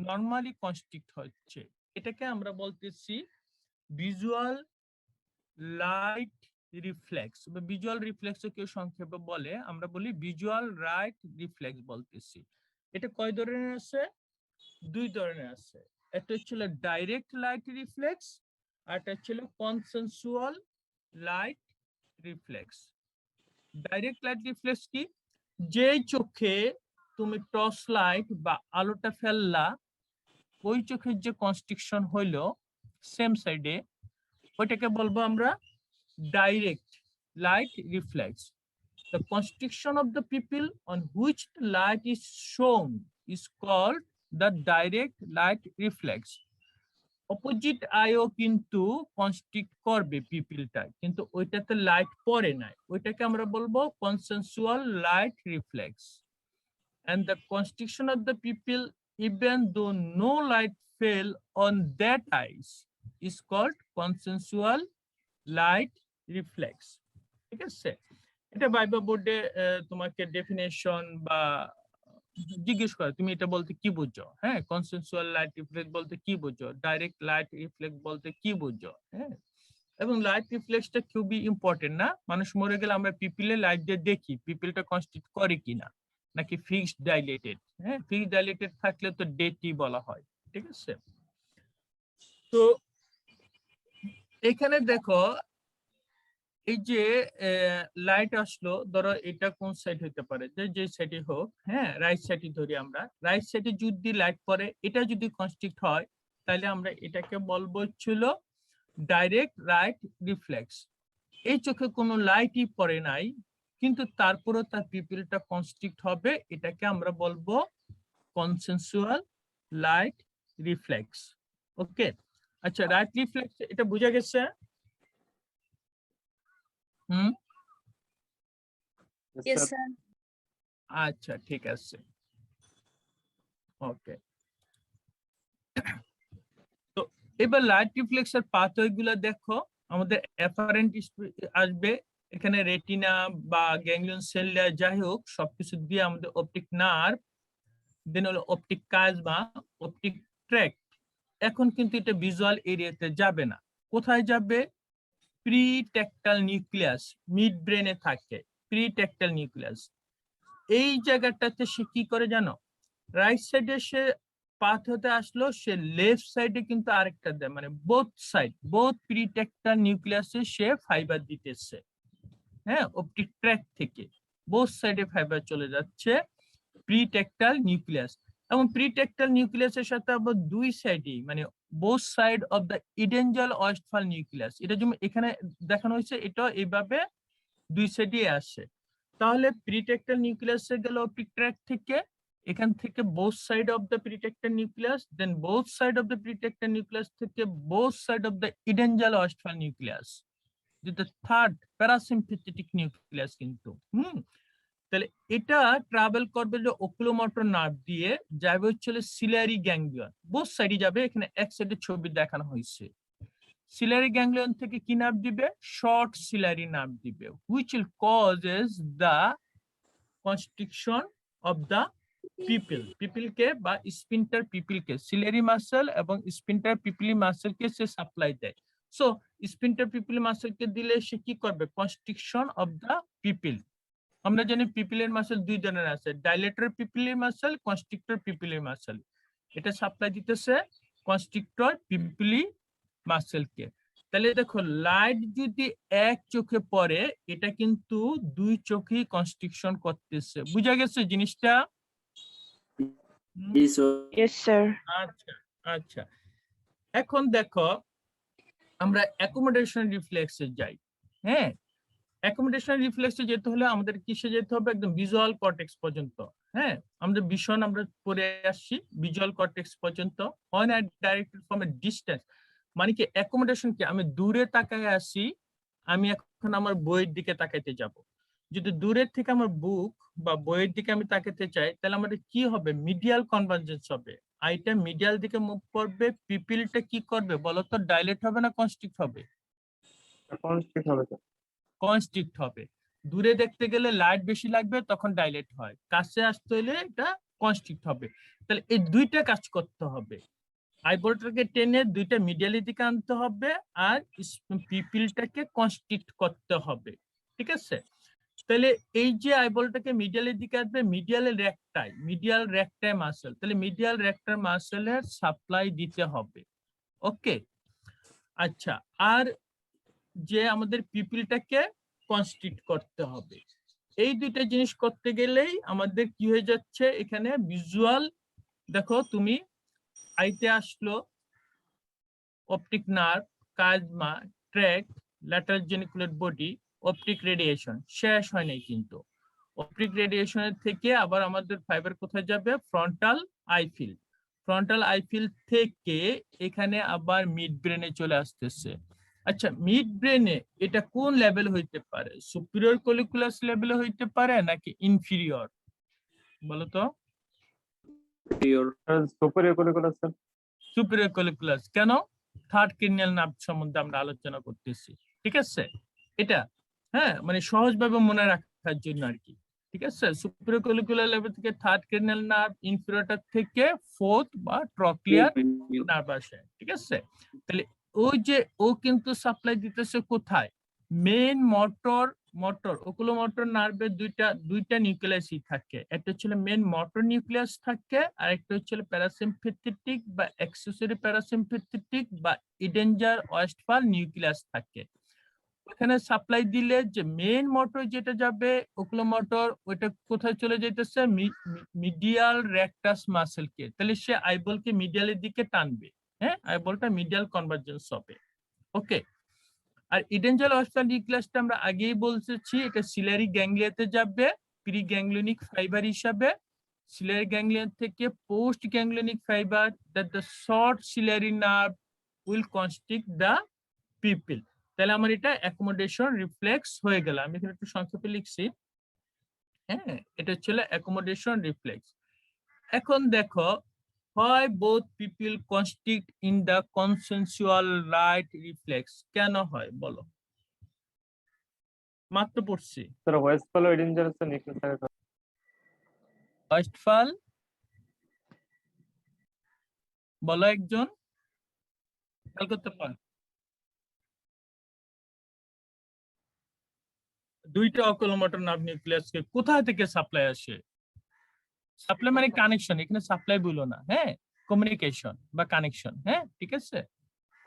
নরমালি কনস্ট্রিক্ট হচ্ছে, এটাকে আমরা বলতেছি ভিজুয়াল লাইট রিফ্লেক্স বা ভিজুয়াল রিফ্লেক্স কেউ সংক্ষেপে বলে, আমরা বলি ভিজুয়াল লাইট রিফ্লেক্স বলতেছি। এটা কয় ধরনের আছে? দুই ধরনের আছে। একটা হচ্ছিল ডাইরেক্ট লাইট রিফ্লেক্স আর একটা হচ্ছিল consensual light reflex. Direct light reflex কি? যেই চোখে তুমি টর্চ লাইট বা আলোটা ফেললা, ওই চোখের যে কনস্ট্রিকশন হইলো সেম সাইডে, ওইটাকে বলবো আমরা direct light reflex. The constriction of the pupil on which the light is shown is called the direct light reflex. Opposite আইও কিন্তু কনস্ট্রিক্ট করবে পিপিলটা, কিন্তু ওইটাতে লাইট পড়ে নাই, ওইটাকে আমরা বলবো consensual light reflex. And the constriction of the pupil even though no light fell on that eyes is called consensual light reflex. ঠিক আছে, এটা ভাইবা বোর্ডে তোমাকে ডেফিনেশন বা জিজ্ঞেস করে তুমি এটা বলতে কি বুঝছো। হ্যাঁ, কনসেনসুয়াল লাইট রিফ্লেক্স বলতে কি বুঝছো, ডাইরেক্ট লাইট রিফ্লেক্স বলতে কি বুঝছো। হ্যাঁ, এবং লাইট রিফ্লেক্সটা খুবই ইম্পর্টেন্ট না, মানুষ মরে গেলে আমরা পিপিলে লাইট দিয়ে দেখি পিপিলটা কনস্টিটিউট করে কিনা, নাকি ফিক্সড ডাইলেটেড। হ্যাঁ, ফিক্সড ডাইলেটেড থাকলে তো ডেটি বলা হয়। ঠিক আছে, তো এখানে দেখো এই যে লাইট আসলো, ধরো এটা কোন সাইড হতে পারে, যে সাইডে হোক, হ্যাঁ রাইট সাইডে ধরি আমরা, রাইট সাইডে যদি লাইট পড়ে এটা যদি কনস্ট্রিক্ট হয় তাহলে আমরা এটাকে বলবো ছিল ডাইরেক্ট লাইট রিফ্লেক্স। এই চোখে কোনো লাইটই পড়ে নাই কিন্তু তারপরেও তার পিপিলটা কনস্ট্রিক্ট হবে, এটাকে আমরা বলবো কনসেনসুয়াল লাইট রিফ্লেক্স। ওকে, আচ্ছা লাইট রিফ্লেক্স এটা বোঝা গেছে? Yes, sir. আচ্ছা ঠিক আছে, ওকে। তো এবার লাইট রিফ্লেক্সের পাথওয়ে গুলো দেখো, আমাদের অ্যাপারেন্ট আসবে, এখানে রেটিনা বা গ্যাংলিয়ন সেল যাই হোক সবকিছু দিয়ে আমাদের অপটিক নার্ভ, দেন হলো অপটিক কাইজমা, অপটিক ট্র্যাক্ট। এখন কিন্তু এটা ভিজুয়াল এরিয়াতে যাবে না, কোথায় যাবে? প্রিটেক্টাল নিউক্লিয়াস, মিড ব্রেনে থাকে প্রিটেক্টাল নিউক্লিয়াস। এই জায়গাটাতে সে কি করে জানো, রাইট সাইডে সে পাথ হতে আসলো, সে লেফট সাইডে কিন্তু আরেকটা দেয়, মানে বোথ সাইড, বোথ প্রিটেক্টাল নিউক্লিয়াসে সে ফাইবার দিতেছে। হ্যাঁ, অপটিক ট্র্যাক থেকে বোথ সাইডে ফাইবার চলে যাচ্ছে প্রিটেক্টাল নিউক্লিয়াস, এবং প্রিটেক্টাল নিউক্লিয়াসের সাথে আবার দুই সাইডেই, মানে both side of the Edinger Westphal nucleus, এটা যেমন এখানে দেখানো হয়েছে, এটা এইভাবে দুই সাইডে আসে। তাহলে প্রিটেক্টাল নিউক্লিয়াসে গেল অপটিক ট্র্যাক থেকে, এখান থেকে both side of the pretectal nucleus, then both side of the pretectal nucleus থেকে both side of the Edinger Westphal nucleus, যেটা থার্ড প্যারাসিম্পথেটিক নিউক্লিয়াস কিন্তু। তাহলে এটা ট্রাভেল করবে যে ওকুলোমোটর নার্ভ দিয়ে, যাবে হচ্ছে সিলিয়ারি গ্যাংলিয়ন, বোথ সাইডে যাবে, এখানে এক সাইডে ছবি দেখানো হয়েছে। সিলিয়ারি গ্যাংলিয়ন থেকে কি নার্ভ দিবে? শর্ট সিলিয়ারি নার্ভ দিবে, which will causes the constriction of the pupil, পিপিলকে বা স্পিন্টার পিপিলকে, সিলিয়ারি মাসল এবং স্পিন্টার পিপিলি মাসলকে সে সাপ্লাই দেয়। সো স্পিন্টার পিপিলি মাসলকে দিলে সে কি করবে? Constriction of the people. আমরা জানি পিপিলের মাসল দুই ধরনের আছে, ডাইলেটর পিপিলের মাসল, কনস্ট্রিক্টর পিপিলের মাসল। এটা সাপ্লাই দিতেছে কনস্ট্রিক্টর পিপিলি মাসলকে। তাহলে দেখো লাইট যদি এক চোখে পড়ে এটা কিন্তু দুই চোখেই কনস্ট্রিকশন করতেছে, বুঝা গেছে জিনিসটা? Yes, sir. আচ্ছা আচ্ছা, এখন দেখো আমরা অ্যাকোমোডেশন রিফ্লেক্সে যাই। হ্যাঁ, অ্যাকোমোডেশন রিফ্লেক্সে যেতে হলে আমাদের কিসে যেতে হবে? একদম ভিজুয়াল কর্টেক্স পর্যন্ত। হ্যাঁ, আমাদের ভিশন আমরা পড়ে আসছি ভিজুয়াল কর্টেক্স পর্যন্ত। On a directed from a distance, মানে কি অ্যাকোমোডেশন কি? আমি দূরে তাকায় আসি, আমি এখন আমার বইয়ের দিকে তাকাইতে যাব, যদি দূরের থেকে আমার বুক বা বইয়ের দিকে আমি তাকাতে চাই, তাহলে আমাদের কি হবে? মিডিয়াল কনভার্জেন্স হবে। আইটা মিডিয়াল দিকে মুভ করবে, পিপিলটা কি করবে বলতো? ডাইলেট হবে না কনস্ট্রিক্ট হবে? কনস্ট্রিক্ট হবে স্যার। কনস্ট্রিক্ট হবে। দূরে দেখতে গেলে লাইট বেশি লাগবে, তখন ডাইলেট হয়। কাছে আসতে হলে এটা কনস্ট্রিক্ট হবে। তাহলে এই দুইটা কাজ করতে হবে। আইবলটাকে টেনে দুইটা মিডিয়ালের দিকে আনতে হবে, আর পিপিলটাকে কনস্ট্রিক্ট করতে হবে। ঠিক আছে? তাহলে এই যে আইবলটাকে মিডিয়ালের দিকে আসবে, মিডিয়াল রেকটাই মাসেল, তাহলে মিডিয়াল রেকটার মাসেলের সাপ্লাই দিতে হবে। ওকে, আচ্ছা, আর যে আমাদের পিপিলটাকে কনস্ট্রিক্ট করতে হবে। এই দুইটা জিনিস করতে গেলেই আমাদের কি হয়ে যাচ্ছে এখানে ভিজুয়াল। দেখো তুমি আইতে আসলো optic nerve, chiasma, tract, lateral geniculate body, optic radiation শেষ হয় নাই কিন্তু। অপটিক রেডিয়েশনের থেকে আবার আমাদের ফাইবার কোথায় যাবে? Frontal Eiffel. ফ্রন্টাল আইফিল থেকে এখানে আবার মিড ব্রেনে চলে আসতেছে। আচ্ছা, মিড ব্রেনে এটা কোন লেভেল হইতে পারে? সুপিরিয়র কলিকুলাস লেভেলে হইতে পারে নাকি ইনফিরিয়র? বলো তো। Superior colliculus sir. Superior colliculus কেন? থার্ড ক্রিনিয়াল নার্ভ সম্বন্ধে আমরা আলোচনা করতেছি। ঠিক আছে? এটা হ্যাঁ মানে সহজভাবে মনে রাখার জন্য আর কি। ঠিক আছে? সুপিরিয়র কলিকুলার লেভেল থেকে থার্ড ক্রিনিয়াল নার্ভ, ইনফিরিয়রটা থেকে ফোর্থ বা ট্রক্লিয়ার নার্ভ আসে। ঠিক আছে? তাহলে ওই যে ও কিন্তু সাপ্লাই দিতেছে কোথায়? মেইন ওকুলোমোটর নার্ভের দুইটা নিউক্লিয়াসই থাকে। একটা হচ্ছে মেইন মোটর নিউক্লিয়াস থাকে, আর একটা হচ্ছে প্যারাসিম্পেথেটিক বা অ্যাক্সেসরি প্যারাসিম্পেথেটিক বা ইডেঞ্জার ওয়েস্টফাল নিউক্লিয়াস থাকে। ওখানে সাপ্লাই দিলে যে মেইন মোটর যেটা যাবে ওকুলোমোটর, ওইটা কোথায় চলে যাইতেছে? মিডিয়াল রেকটাস মাসেলকে। তাহলে সে আইবলকে মিডিয়ালের দিকে টানবে। হ্যাঁ, আইবলটা মিডিয়াল কনভার্জেন্স হবে। ওকে, আর ইডেঞ্জাল ওয়েস্টফাল নিউক্লিয়াসটা আমরা আগেই বলতেছি, এটা সিলারি গ্যাংলিয়াতে যাবে প্রি গ্যাংলিয়নিক ফাইবার হিসাবে। সিলারি গ্যাংলিয়ন থেকে postganglionic fibre, that the short ciliary nerve will constrict the pupil. তাহলে আমার এটা অ্যাকোমোডেশন রিফ্লেক্স হয়ে গেল। আমি এখানে একটু সংক্ষেপে লিখছি। হ্যাঁ, এটা হচ্ছে অ্যাকোমোডেশন রিফ্লেক্স। এখন দেখো, হয় both pupil constrict in the consensual light reflex. কেন হয় বলো? মাত্র পড়ছি। স্যার ওয়েস্টফাল ও ইডেঞ্জার নিউক্লিয়াস থাকে। ওয়েস্টফাল বলো একজন, খেয়াল করতে পার। দুইটা অকুলোমোটর নার্ভ নিউক্লিয়াসকে কোথা থেকে সাপ্লাই আসে? সাপ্লাই মানে কানেকশন, এখানে সাপ্লাই বলো না, হ্যাঁ, কমিউনিকেশন বা কানেকশন। হ্যাঁ, ঠিক আছে?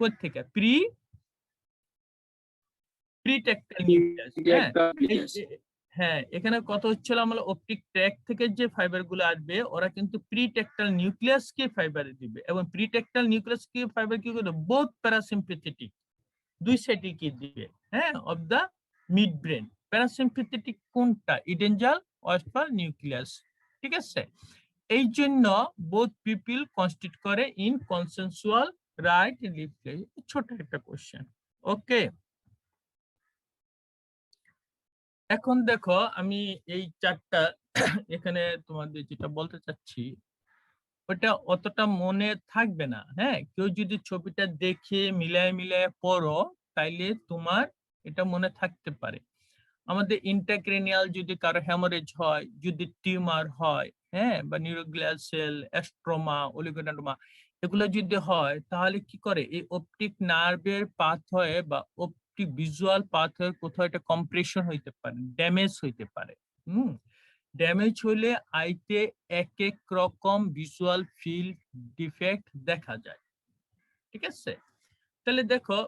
কোথা থেকে? প্রিটেক্টাইল নিউক্লিয়াস। হ্যাঁ, এখানে কত হচ্ছিল আমরা অপটিক ট্র্যাক থেকে যে ফাইবার গুলো আসবে, ওরা কিন্তু প্রিটেক্টাল নিউক্লিয়াসকে ফাইবার দিবে, এবং প্রিটেক্টাল নিউক্লিয়াসকে ফাইবার কি করবে? বোথ প্যারাসিম্পেথেটিক, দুই সাইডে কি দিবে, হ্যাঁ, of the mid brain. Parasympathetic কোনটা? Edinger Westphal nucleus. ঠিক আছে? এই জন্য বোথ পিপল কনস্টিটিউট করে ইন কনসেনসুয়াল রাইট রিফ্লেক্স। ছোট একটা কোশ্চেন। ওকে, এখন দেখো আমি এই চারটা এখানে তোমাদের যেটা বলতে চাচ্ছি ওটা অতটা মনে থাকবে না। হ্যাঁ, কেউ যদি ছবিটা দেখে মিলায় পড়ো তাইলে তোমার এটা মনে থাকতে পারে। আমাদের ইন্টারক্রেনিয়াল যদি কারো হ্যামারেজ হয়, যদি টিউমার হয়, হ্যাঁ, বা নিউরোগ্লিয়াল সেল, অ্যাস্ট্রোমা, অলিগোডেন্ড্রোমা, এগুলো যদি হয় তাহলে কি করে? এই অপটিক নার্ভের পাথওয়ে বা অপটিক ভিজুয়াল পাথওয়ে কোথাও একটা কম্প্রেশন হইতে পারে, ড্যামেজ হইতে পারে। ড্যামেজ হলে আইতে এক এক রকম ভিজুয়াল ফিল্ড ডিফেক্ট দেখা যায়। ঠিক আছে? তাহলে দেখো,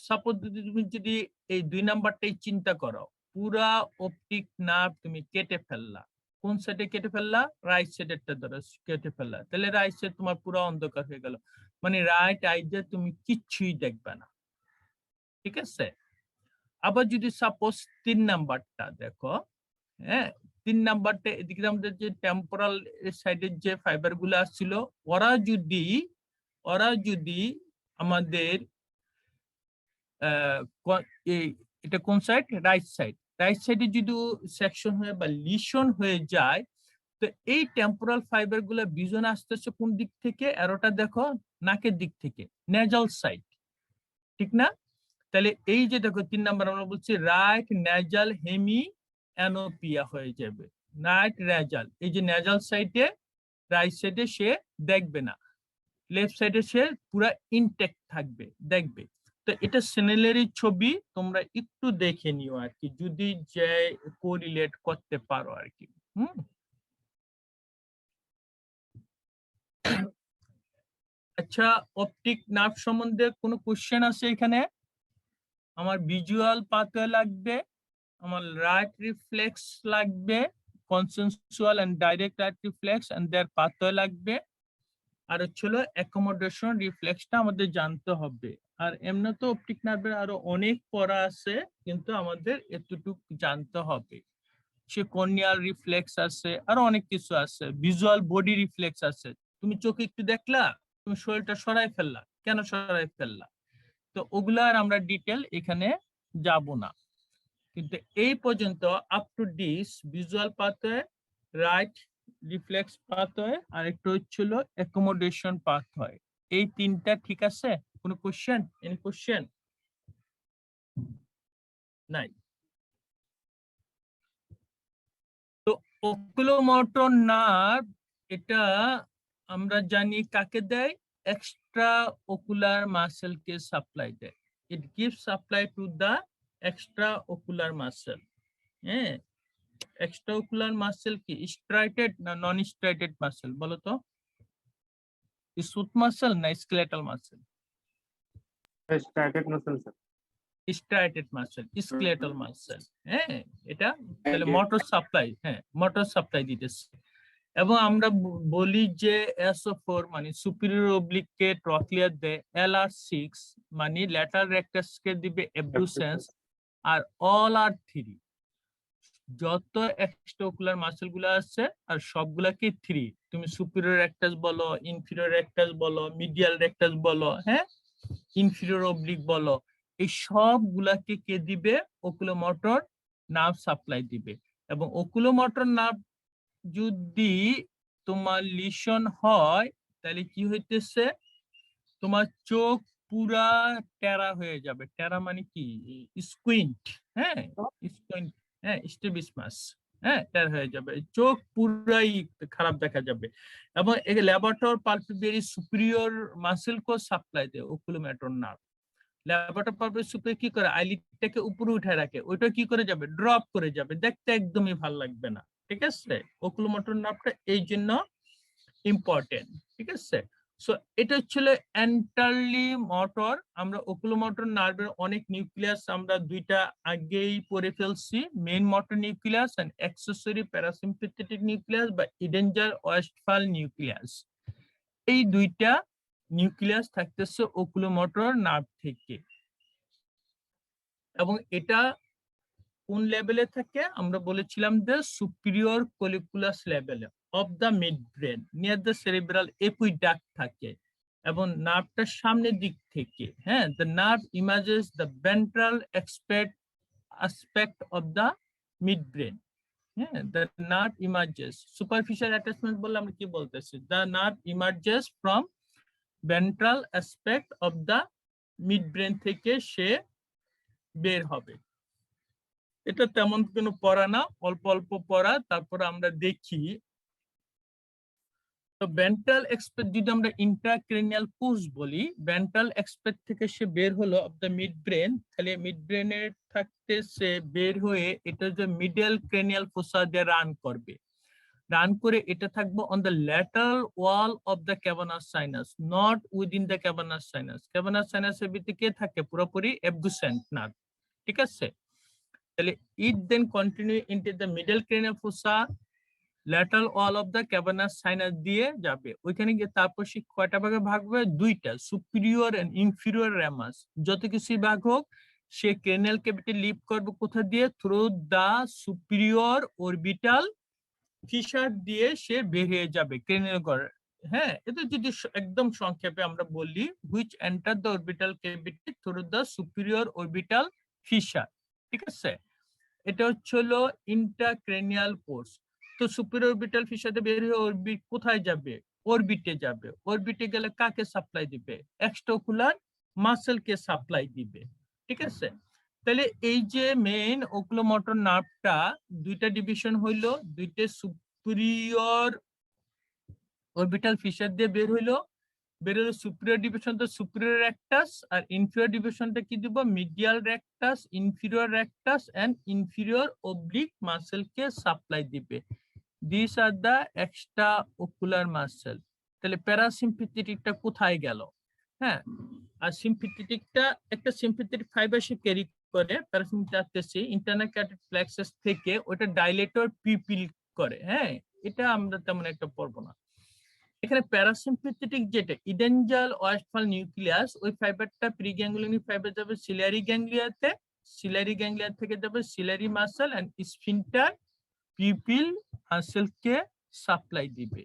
সাপোজ তুমি যদি এই 2 নাম্বারটাই চিন্তা করো, পুরা অপটিক নার্ভ তুমি কেটে ফেললা। কোন সাইডে কেটে ফেললা? রাইট সাইডেরটা ধরো কেটে ফেললা। তাহলে রাইট সাইড তোমার পুরো অন্ধকার হয়ে গেল, মানে রাইট আই দিয়ে তুমি কিচ্ছুই দেখবে না। ঠিক আছে? আবার যদি সাপোজ 3 নাম্বারটা দেখো, হ্যাঁ, 3 নাম্বারটা এদিকে আমাদের যে টেম্পোরাল সাইডের যে ফাইবার গুলো আসছিল, ওরা যদি আমাদের এটা কোন সাইড? Right side. রাইট সাইডে যদি সেকশন হয়ে বা লিশন হয়ে যায়, তো এই টেম্পোরাল ফাইবার গুলো ভিজন আসতেছে কোন দিক থেকে? অ্যারোটা দেখো, নাকের দিক থেকে, নেজাল সাইড, ঠিক না? তাহলে এই যে দেখো 3 নাম্বার আমরা বলছি রাইট নেজাল হেমি অ্যানোপিয়া হয়ে যাবে, রাইট নেজাল। এই যে নেজাল সাইডে রাইট সাইডে সে দেখবে না, লেফট সাইডে সে পুরা ইনটেক্ট থাকবে, দেখবে। তো এটা স্নেলেরই ছবি, তোমরা একটু দেখে নিও আর কি, যদি যে কোরিলেট করতে পারো আর কি। আচ্ছা, অপটিক নার্ভ সম্বন্ধে কোনো কোশ্চেন আছে এখানে? আমার ভিজুয়াল পাথওয়ে লাগবে, আমার রাইট রিফ্লেক্স লাগবে, consensual and direct light reflex and their pathway লাগবে, আর হচ্ছিল অ্যাকোমোডেশন রিফ্লেক্সটা আমাদের জানতে হবে। আর এমনি তো অপটিক নার্ভের আরো অনেক পড়া আছে, কিন্তু আমাদের এতটুকু জানতে হবে। সে কর্নিয়াল রিফ্লেক্স আছে, আরো অনেক কিছু আছে, ভিজুয়াল বডি রিফ্লেক্স আছে। তুমি চোখে একটু দেখলা, তুমি শরীরটা সরাই ফেললা, কেন সরাই ফেললা? তো ওগুলা আর আমরা ডিটেল এখানে যাব না, কিন্তু এই পর্যন্ত up to this visual pathway, light reflex pathway, আর একটু হচ্ছিল অ্যাকোমোডেশন পাথওয়ে, এই তিনটা ঠিক আছে? কোনো কোশ্চেন? Any question? নাই। তো ওকুলোমোটর নার্ভ, এটা আমরা জানি কাকে দেয়? এক্সট্রা ওকুলার মাসেলকে সাপ্লাই দেয়। It gives supply to the extra ocular muscle. হ্যাঁ, এক্সট্রা ওকুলার মাসেল কি স্ট্রাইটেড না নন স্ট্রাইটেড মাসেল বলো তো? স্মুথ মাসেল না skeletal muscle? Striated muscle sir. Striated muscle, skeletal muscle. হ্যাঁ, এটা তাহলে মোটর সাপ্লাই, হ্যাঁ মোটর সাপ্লাই দিতেছে। এবং আমরা বলি যে SO4 মানে সুপিরিয়র অবলিককে ট্রক্লিয়ার দেয়, LR6 মানে ল্যাটারাল রেক্টাসকে দিবে অ্যাবডুসেন্স, আর অল আর 3 যত এক্সট্রাওকুলার মাসেল গুলো আছে আর সবগুলাকে 3, তুমি সুপিরিয়র রেক্টাস বলো, ইনফিরিয়র রেক্টাস বলো, মিডিয়াল রেক্টাস বলো, হ্যাঁ ইনফিরিয়র অবলিক বলো, এই সবগুলাকে কে দিবে? ওকুলোমোটর নার্ভ সাপ্লাই দিবে। এবং ওকুলোমোটর নার্ভ যদি তোমার লিশন হয়, তাহলে কি হইতেছে? তোমার চোখ পুরা টেরা হয়ে যাবে। টেরা মানে কি? স্কুইন্ট, হ্যাঁ স্কুইন্ট, হ্যাঁ স্ট্রাবিসমাস, হ্যাঁ টেরা হয়ে যাবে, চোখ পুরাই খারাপ দেখা যাবে। এবং এই ল্যাবরেটর পালপিব্রিয়ারি সুপিরিয়র মাসেল কো সাপ্লাই দেয় ওকুলোমোটর নার্ভ। ল্যাবরেটর পালপিব্রিয়ারি সুপিরিয়র কি করে? আইলিডটাকে উপরে উঠায় রাখে, ওইটা কি করে যাবে? ড্রপ করে যাবে, দেখতে একদমই ভালো লাগবে না, ঠিক আছে? ওকুলোমোটর নার্ভটা এই জন্য ইম্পর্টেন্ট, ঠিক আছে? সো এটা হচ্ছিল এন্টারলি মোটর। আমরা ওকুলোমোটর নার্ভের অনেক নিউক্লিয়াস আমরা দুইটা আগেই পড়ে ফেলছি, main motor nucleus and accessory parasympathetic nucleus বা ইডেঞ্জার ওয়েস্টফাল নিউক্লিয়াস। এই দুইটা নিউক্লিয়াস থাকতেছে ওকুলোমোটর নার্ভ থেকে। এবং এটা কোন লেভেলে থাকে? আমরা বলেছিলাম যে সুপিরিয়র কলিকুলাস লেভেলে of the midbrain, near the cerebral aqueduct থাকে, এবং নার্ভটার সামনের দিক থেকে, হ্যাঁ the nerve emerges the ventral aspect of the midbrain. হ্যাঁ, the nerve emerges, superficial attachment বললে আমরা কি বলতেছি? The nerve emerges from ventral aspect of the midbrain থেকে সে বের হবে। এটা তেমন কোনো পড়া না, অল্প অল্প পড়া। তারপর আমরা দেখি তো ভেন্ট্রাল এক্সপেক্ট যদি আমরা ইন্ট্রাক্রেনিয়াল পুশ বলি, ভেন্ট্রাল এক্সপেক্ট থেকে সে বের হলো অফ দ্য মিড ব্রেন, তাহলে মিড ব্রেনের থাকতে সে বের হয়ে এটা যে মিডল ক্রেনিয়াল ফোসা দিয়ে রান করবে, রান করে এটা থাকবে on the lateral wall of the cavernous sinus, not within the cavernous sinus. Cavernous সাইনাসের ভিতরে কে থাকে? পুরোপুরি অ্যাবডুসেন্ট নার্ভ, ঠিক আছে? তাহলে it then continue into the middle cranial fossa, lateral wall of the cavernous sinus দিয়ে যাবে। ওইখানে গিয়ে তারপর সে কয়টা ভাগে ভাগ হবে? দুইটা, সুপিরিয়র এন্ড ইনফিরিয়র রেমাস। যত কিছুই ভাগ হোক, সে ক্রেনিয়াল ক্যাভিটি লিভ করবে কোথা দিয়ে? Through the superior orbital fissure দিয়ে সে বের হয়ে যাবে ক্রেনিয়াল গড়। হ্যাঁ, এটা যদি একদম সংক্ষেপে আমরা বলি, which enter the orbital cavity through the superior orbital fissure, ঠিক আছে? এটা হচ্ছে হলো ইন্ট্রাক্রেনিয়াল কোর্স। তো সুপিরিয়র অরবিটাল ফিসাতে বের হয়ে অরবিট কোথায় যাবে? অরবিটে যাবে। অরবিটে গেলে কাকে সাপ্লাই দিবে? এক্সট্রাওকুলার মাসেলকে সাপ্লাই দিবে। ঠিক আছে, তাহলে এই যে মেইন ওকুলোমোটর নার্ভটা দুইটা ডিভিশন হইলো, দুইটা সুপিরিয়র অরবিটাল ফিসার দিয়ে বের হইলো, বের হলো সুপিরিয়র ডিভিশন, তো সুপিরিয়র রেক্টাস, আর ইনফিরিয়র ডিভিশনটা কি দিব? Medial rectus, inferior rectus and inferior oblique মাসেলকে সাপ্লাই দিবে। This are the extra ocular muscle. তাহলে প্যারাসিম্পেথেটিকটা কোথায় গেল? হ্যাঁ, আর সিম্পেথেটিকটা একটা সিম্পেথেটিক ফাইবার সে ক্যারি করে, প্যারাসিম্পেথেটিক ইন্টারনাল ক্যারোটিড প্লেক্সাস থেকে ওটা ডাইলেটর পিপিল করে। হ্যাঁ, এটা আমরা তেমন একটা পড়বো না। এখানে প্যারাসিম্পেথেটিক যেটা ইডেনজাল ওয়েস্টফাল নিউক্লিয়াস, ওই ফাইবারটা প্রিগ্যাংলিয়নিক ফাইবার যাবে সিলারি গ্যাংলিয়াতে, সিলারি গ্যাংলিয়া থেকে যাবে ciliary muscle and sphincter pupil মাসেলকে সাপ্লাই দিবে।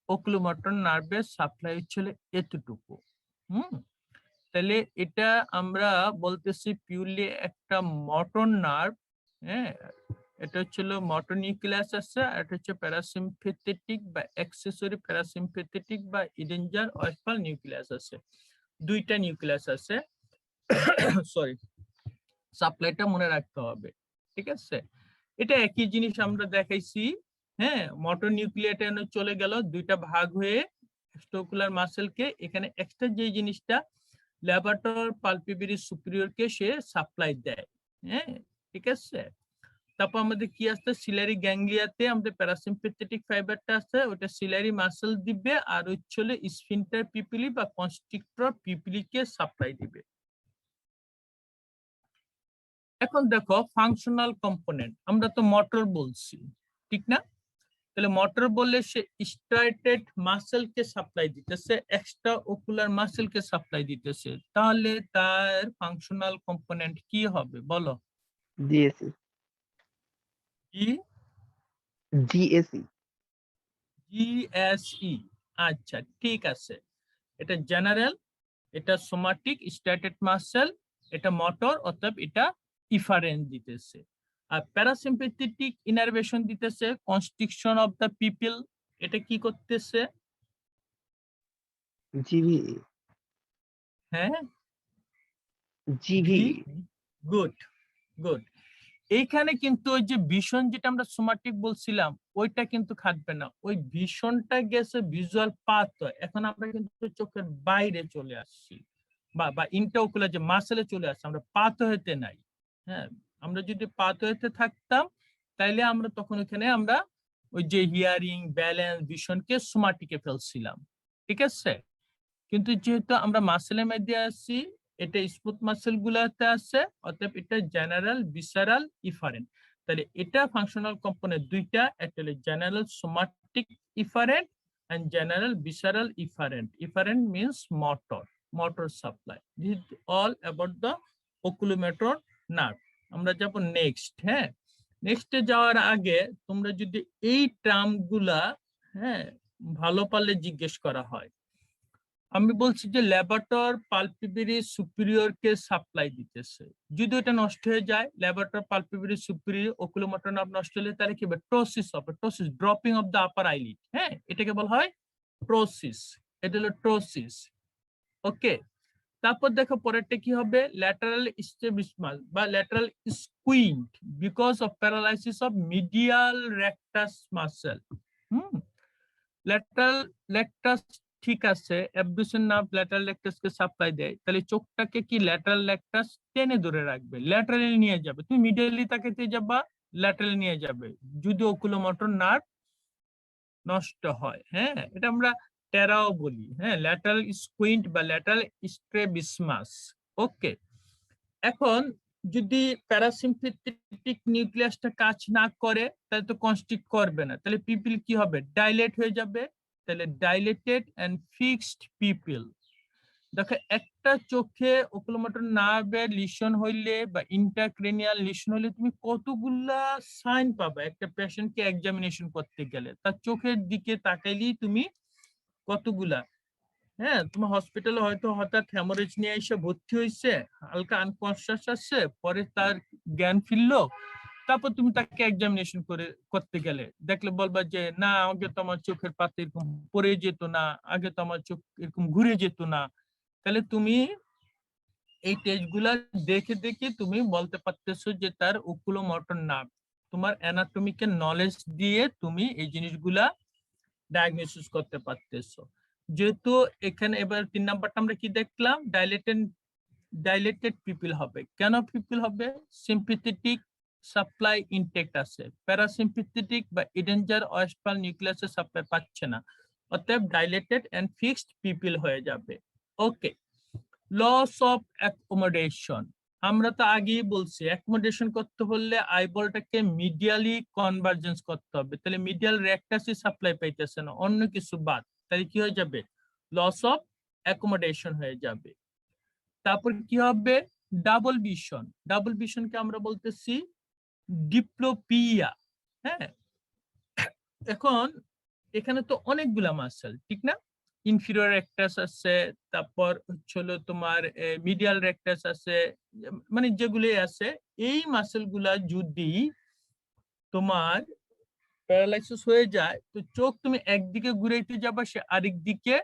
ওকুলোমোটর নার্ভের সাপ্লাই হচ্ছে এতটুকু। তাহলে এটা আমরা বলতেছি পিউরলি একটা মোটর নার্ভ। হ্যাঁ, এটা হচ্ছিল মোটর নিউক্লিয়াস আছে, আর এটা হচ্ছে প্যারাসিম্পেথেটিক বা অ্যাক্সেসরি প্যারাসিম্পেথেটিক বা ইডেনজাল ওয়েস্টফাল নিউক্লিয়াস আছে, দুইটা নিউক্লিয়াস আছে। সরি, সাপ্লাইটা মনে রাখতে হবে। ঠিক আছে, এটা একই জিনিস আমরা দেখাইছি। হ্যাঁ, মোটর নিউক্লিয়াটা চলে গেল দুইটা ভাগ হয়ে এক্সট্রাওকুলার মাসেলকে, এখানে এক্সট্রা যে জিনিসটা লেবাটর পালপিব্রিস সুপিরিয়রকে সে সাপ্লাই দেয়। হ্যাঁ, ঠিক আছে, তারপর আমাদের কি আসছে? সিলারি গ্যাংলিয়াতে আমাদের প্যারাসিম্পেথেটিক ফাইবারটা আছে, ওটা সিলারি মাসেল দিবে, আর হচ্ছে স্ফিনক্টার পিপিলি বা কনস্ট্রিক্টর পিপিলিকে সাপ্লাই দিবে। এখন দেখো ফাংশনাল কম্পোনেন্ট, আমরা তো মোটর বলছি, ঠিক না? তাহলে মোটর বললে সে স্ট্রাইটেড মাসেলকে সাপ্লাই দিতেছে, এক্সট্রা ওকুলার মাসেলকে সাপ্লাই দিতেছে, তাহলে তার ফাংশনাল কম্পোনেন্ট কি হবে বলো? GAC. কি? GAC. জিএসই। আচ্ছা, ঠিক আছে, এটা জেনারেল, এটা সোমাটিক স্ট্রাইটেড মাসেল, এটা মোটর, অর্থাৎ এটা ইফারেন্ট দিতেছে। আর প্যারাসিম্পেথেটিক ইনারভেশন দিতেছে কনস্ট্রিকশন অফ দ্য পিপল, এটা কি করতেছে? GVA. হ্যাঁ, GVA. Good good. এইখানে কিন্তু ওই যে ভিশন যেটা আমরা সোমাটিক বলছিলাম ওইটা কিন্তু খাটবে না, ওই ভিশনটা গেছে ভিজুয়াল পাথ। এখন আমরা কিন্তু চোখের বাইরে চলে আসছি, বা ইন্ট্রাওকুলার যে মাসেলে চলে আসছে, আমরা পাথ হইতে নাই। হ্যাঁ, আমরা যদি পাথ হইতে থাকতাম তাইলে আমরা তখন ওখানে আমরা ওই যে হিয়ারিং, ব্যালেন্স, ভিশনকে সোমাটিকে ফেলছিলাম। ঠিক আছে, কিন্তু যেহেতু আমরা মাসেলের মধ্যে আসছি, এটা স্মুথ মাসেল গুলাতে আছে, অতএব এটা জেনারেল, ভিসারাল, ইফারেন্ট। তাহলে এটা ফাংশনাল কম্পোনেন্ট দুইটা, একটা হলো general somatic efferent and general visceral efferent. Efferent means motor, motor supply. This is all about the oculomotor nerve. আমরা যাব নেক্সট। হ্যাঁ, নেক্সটে যাওয়ার আগে তোমরা যদি এই টার্মগুলা হ্যাঁ ভালো পারলে জিজ্ঞেস করা হয়, আমি বলছি যে লেবাটর পালপিব্রিস সুপিরিয়রকে সাপ্লাই দিতেছে, যদি এটা নষ্ট হয়ে যায়, লেবাটর পালপিব্রিস সুপিরিয়র ওকুলোমোটর নার্ভ নষ্ট হলে তাহলে কি হবে? টোসিস হবে, ptosis, dropping of the upper eyelid. হ্যাঁ, এটাকে বলা হয় টোসিস, এটা হলো টোসিস। ওকে, তারপর দেখো পরেরটা কি হবে? ল্যাটারাল স্ট্রাবিসমাস বা lateral squint because of paralysis of medial rectus muscle. Lateral rectus, ঠিক আছে, অ্যাবডুসেন নার্ভ ল্যাটারাল রেক্টাসকে সাপ্লাই দেয়, তাহলে চোখটাকে কি ল্যাটারাল রেক্টাস টেনে ধরে রাখবে, ল্যাটারালি নিয়ে যাবে। তুমি মিডিয়ালি তাকাতে যাবা, ল্যাটারালি নিয়ে যাবে যদি ওকুলোমোটর নার্ভ নষ্ট হয়। হ্যাঁ, এটা আমরা টেরাও বলি। হ্যাঁ, ল্যাটারাল স্কুইন্ট বা ল্যাটারাল স্ট্রাবিসমাস। ওকে, এখন যদি প্যারাসিম্পেথেটিক নিউক্লিয়াসটা কাজ না করে তাহলে তো কনস্ট্রিক্ট করবে না, তাহলে পিপিল কি হবে? ডাইলেট হয়ে যাবে। তাহলে ডাইলেটেড এন্ড ফিক্সড পিপিল। দেখো, একটা চোখে ওকুলোমোটর নার্ভের লিশন হইলে বা ইন্ট্রাক্রেনিয়াল লিশন হইলে তুমি কতগুলা সাইন পাবা একটা পেশেন্টকে এক্সামিনেশন করতে গেলে। তার চোখের দিকে তাকাইলেই তুমি কতগুলা, হ্যাঁ, তোমার হসপিটালে হয়তো হঠাৎ হ্যামোরেজ নিয়ে এসে ভর্তি হয়েছে, হালকা আনকনসিয়াস আছে, পরে তার জ্ঞান ফিরলো, তারপর তুমি তাকে এক্সামিনেশন করতে গেলে দেখলে বলবা যে না আগে তো আমার চোখের পাতা এরকম পড়ে যেত না, আগে তো আমার চোখ এরকম ঘুরে যেত না। তাহলে তুমি এই টেস্ট গুলা দেখে দেখে তুমি বলতে পারতেছো যে তার ওকুলোমোটর নার্ভ, তোমার অ্যানাটমিক্যাল নলেজ দিয়ে তুমি এই জিনিসগুলা ডায়াগনোসিস করতে পারতেছো। যেহেতু এখানে এবার 3 নাম্বারটা আমরা কি দেখলাম, ডাইলেটেড পিপল হবে। কেন পিপল হবে? সিম্পাথেটিক সাপ্লাই ইনটেক্ট আছে, প্যারাসিম্পাথেটিক বা ইডেঞ্জার অয়েস্টাল নিউক্লিয়াসের সাপ্লাই পাচ্ছে না, অতএব ডাইলেটেড এন্ড ফিক্সড পিপল হয়ে যাবে। ওকে, লস অফ অ্যাকোমোডেশন, আমরা তো আগেই বলছি অ্যাকোমোডেশন করতে হলে আইবলটাকে মিডিয়ালি কনভার্জেন্স করতে হবে, তাহলে মিডিয়াল রেকটাসই সাপ্লাই পাইতেছে না, অন্য কিছু বাদ, তাহলে কি হয়ে যাবে? লস অফ অ্যাকোমোডেশন হয়ে যাবে। তারপর কি হবে? Double vision. ডাবল ভিশনকে আমরা বলতেছি ডিপ্লোপিয়া। হ্যাঁ, এখন এখানে তো অনেকগুলা মাসেল, ঠিক না? ইনফিরিয়র রেকটাস আছে, তারপর হলো তোমার মিডিয়াল রেকটাস আছে, মানে যেগুলো আছে এই মাসেলগুলা যদি তোমার প্যারালাইসিস হয়ে যায় তো চোখ তুমি একদিকে ঘুরাইতে যাবা, সে আরেক দিকে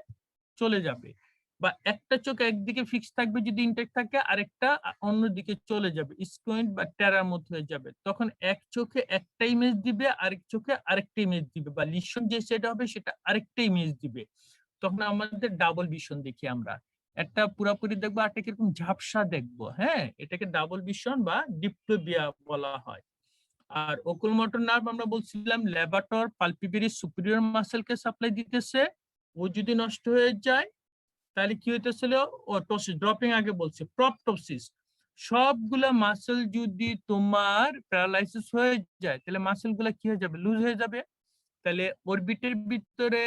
চলে যাবে, বা একটা চোখ একদিকে ফিক্স থাকবে যদি ইনটেক্ট থাকে, আরেকটা অন্যদিকে চলে যাবে, স্কোয়েন্ট বা টেরার মতো হয়ে যাবে। তখন এক চোখে একটা ইমেজ দিবে, আরেক চোখে আরেকটা ইমেজ দিবে, বা লিশন যে সেটা হবে সেটা আরেকটা ইমেজ দিবে। তখন আমাদের ডাবল ভিশন দেখি আমরা, একটা পুরাপুরি দেখবো, আরেকটা কিরকম ঝাপসা দেখবো। হ্যাঁ, এটাকে ডাবল ভিশন বা ডিপ্লোপিয়া বলা হয়। আর ওকুলোমোটর নার্ভ আমরা বলছিলাম লেবাটর পালপিব্রি সুপিরিয়র মাসেলকে সাপ্লাই দিতেছে, ও যদি নষ্ট হয়ে যায় তাহলে কি হইতেছিল? ও টসিস, ড্রপিং আগে বলছে, প্রপটোসিস। সবগুলা মাসেল যদি তোমার প্যারালাইসিস হয়ে যায় তাহলে মাসেল গুলা কি হয়ে যাবে? লুজ হয়ে যাবে। তাহলে অরবিটের ভিতরে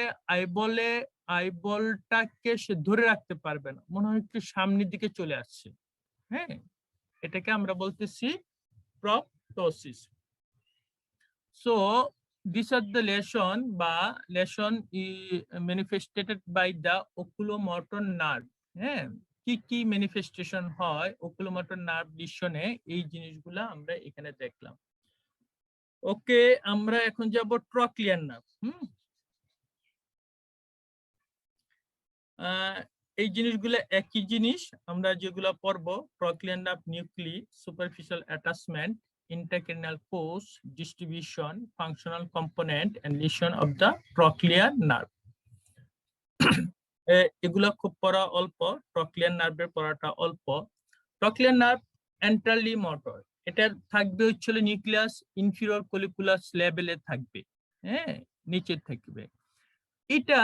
আইবলটাকে সে ধরে রাখতে পারবে না, মনে হয় একটু সামনের দিকে চলে আসছে। হ্যাঁ, এটাকে আমরা বলতেছি প্রপটোসিস। So these are the lesion manifested by the oculomotor nerve. হ্যাঁ, কি কি ম্যানিফেস্টেশন হয় ওকুলোমোটর নার্ভ লিশনে, এই জিনিসগুলা আমরা এখানে দেখলাম। ওকে, আমরা এখন যাব ট্রক্লিয়ার নার্ভ। এই জিনিসগুলো একই জিনিস আমরা যেগুলো পড়বো, trochlear nerve nuclei, superficial attachment, intracranial course, distribution, functional component, and lesion of the trochlear nerve. এগুলা খুব পড়া অল্প, ট্রক্লিয়ার নার্ভের পড়াটা অল্প। ট্রক্লিয়ার নার্ভ এন্টারলি মোটর, এটা থাকবে হচ্ছে নিউক্লিয়াস ইনফিরিয়র কলিকুলাস লেভেলে থাকবে, হ্যাঁ, নিচে থাকবে। এটা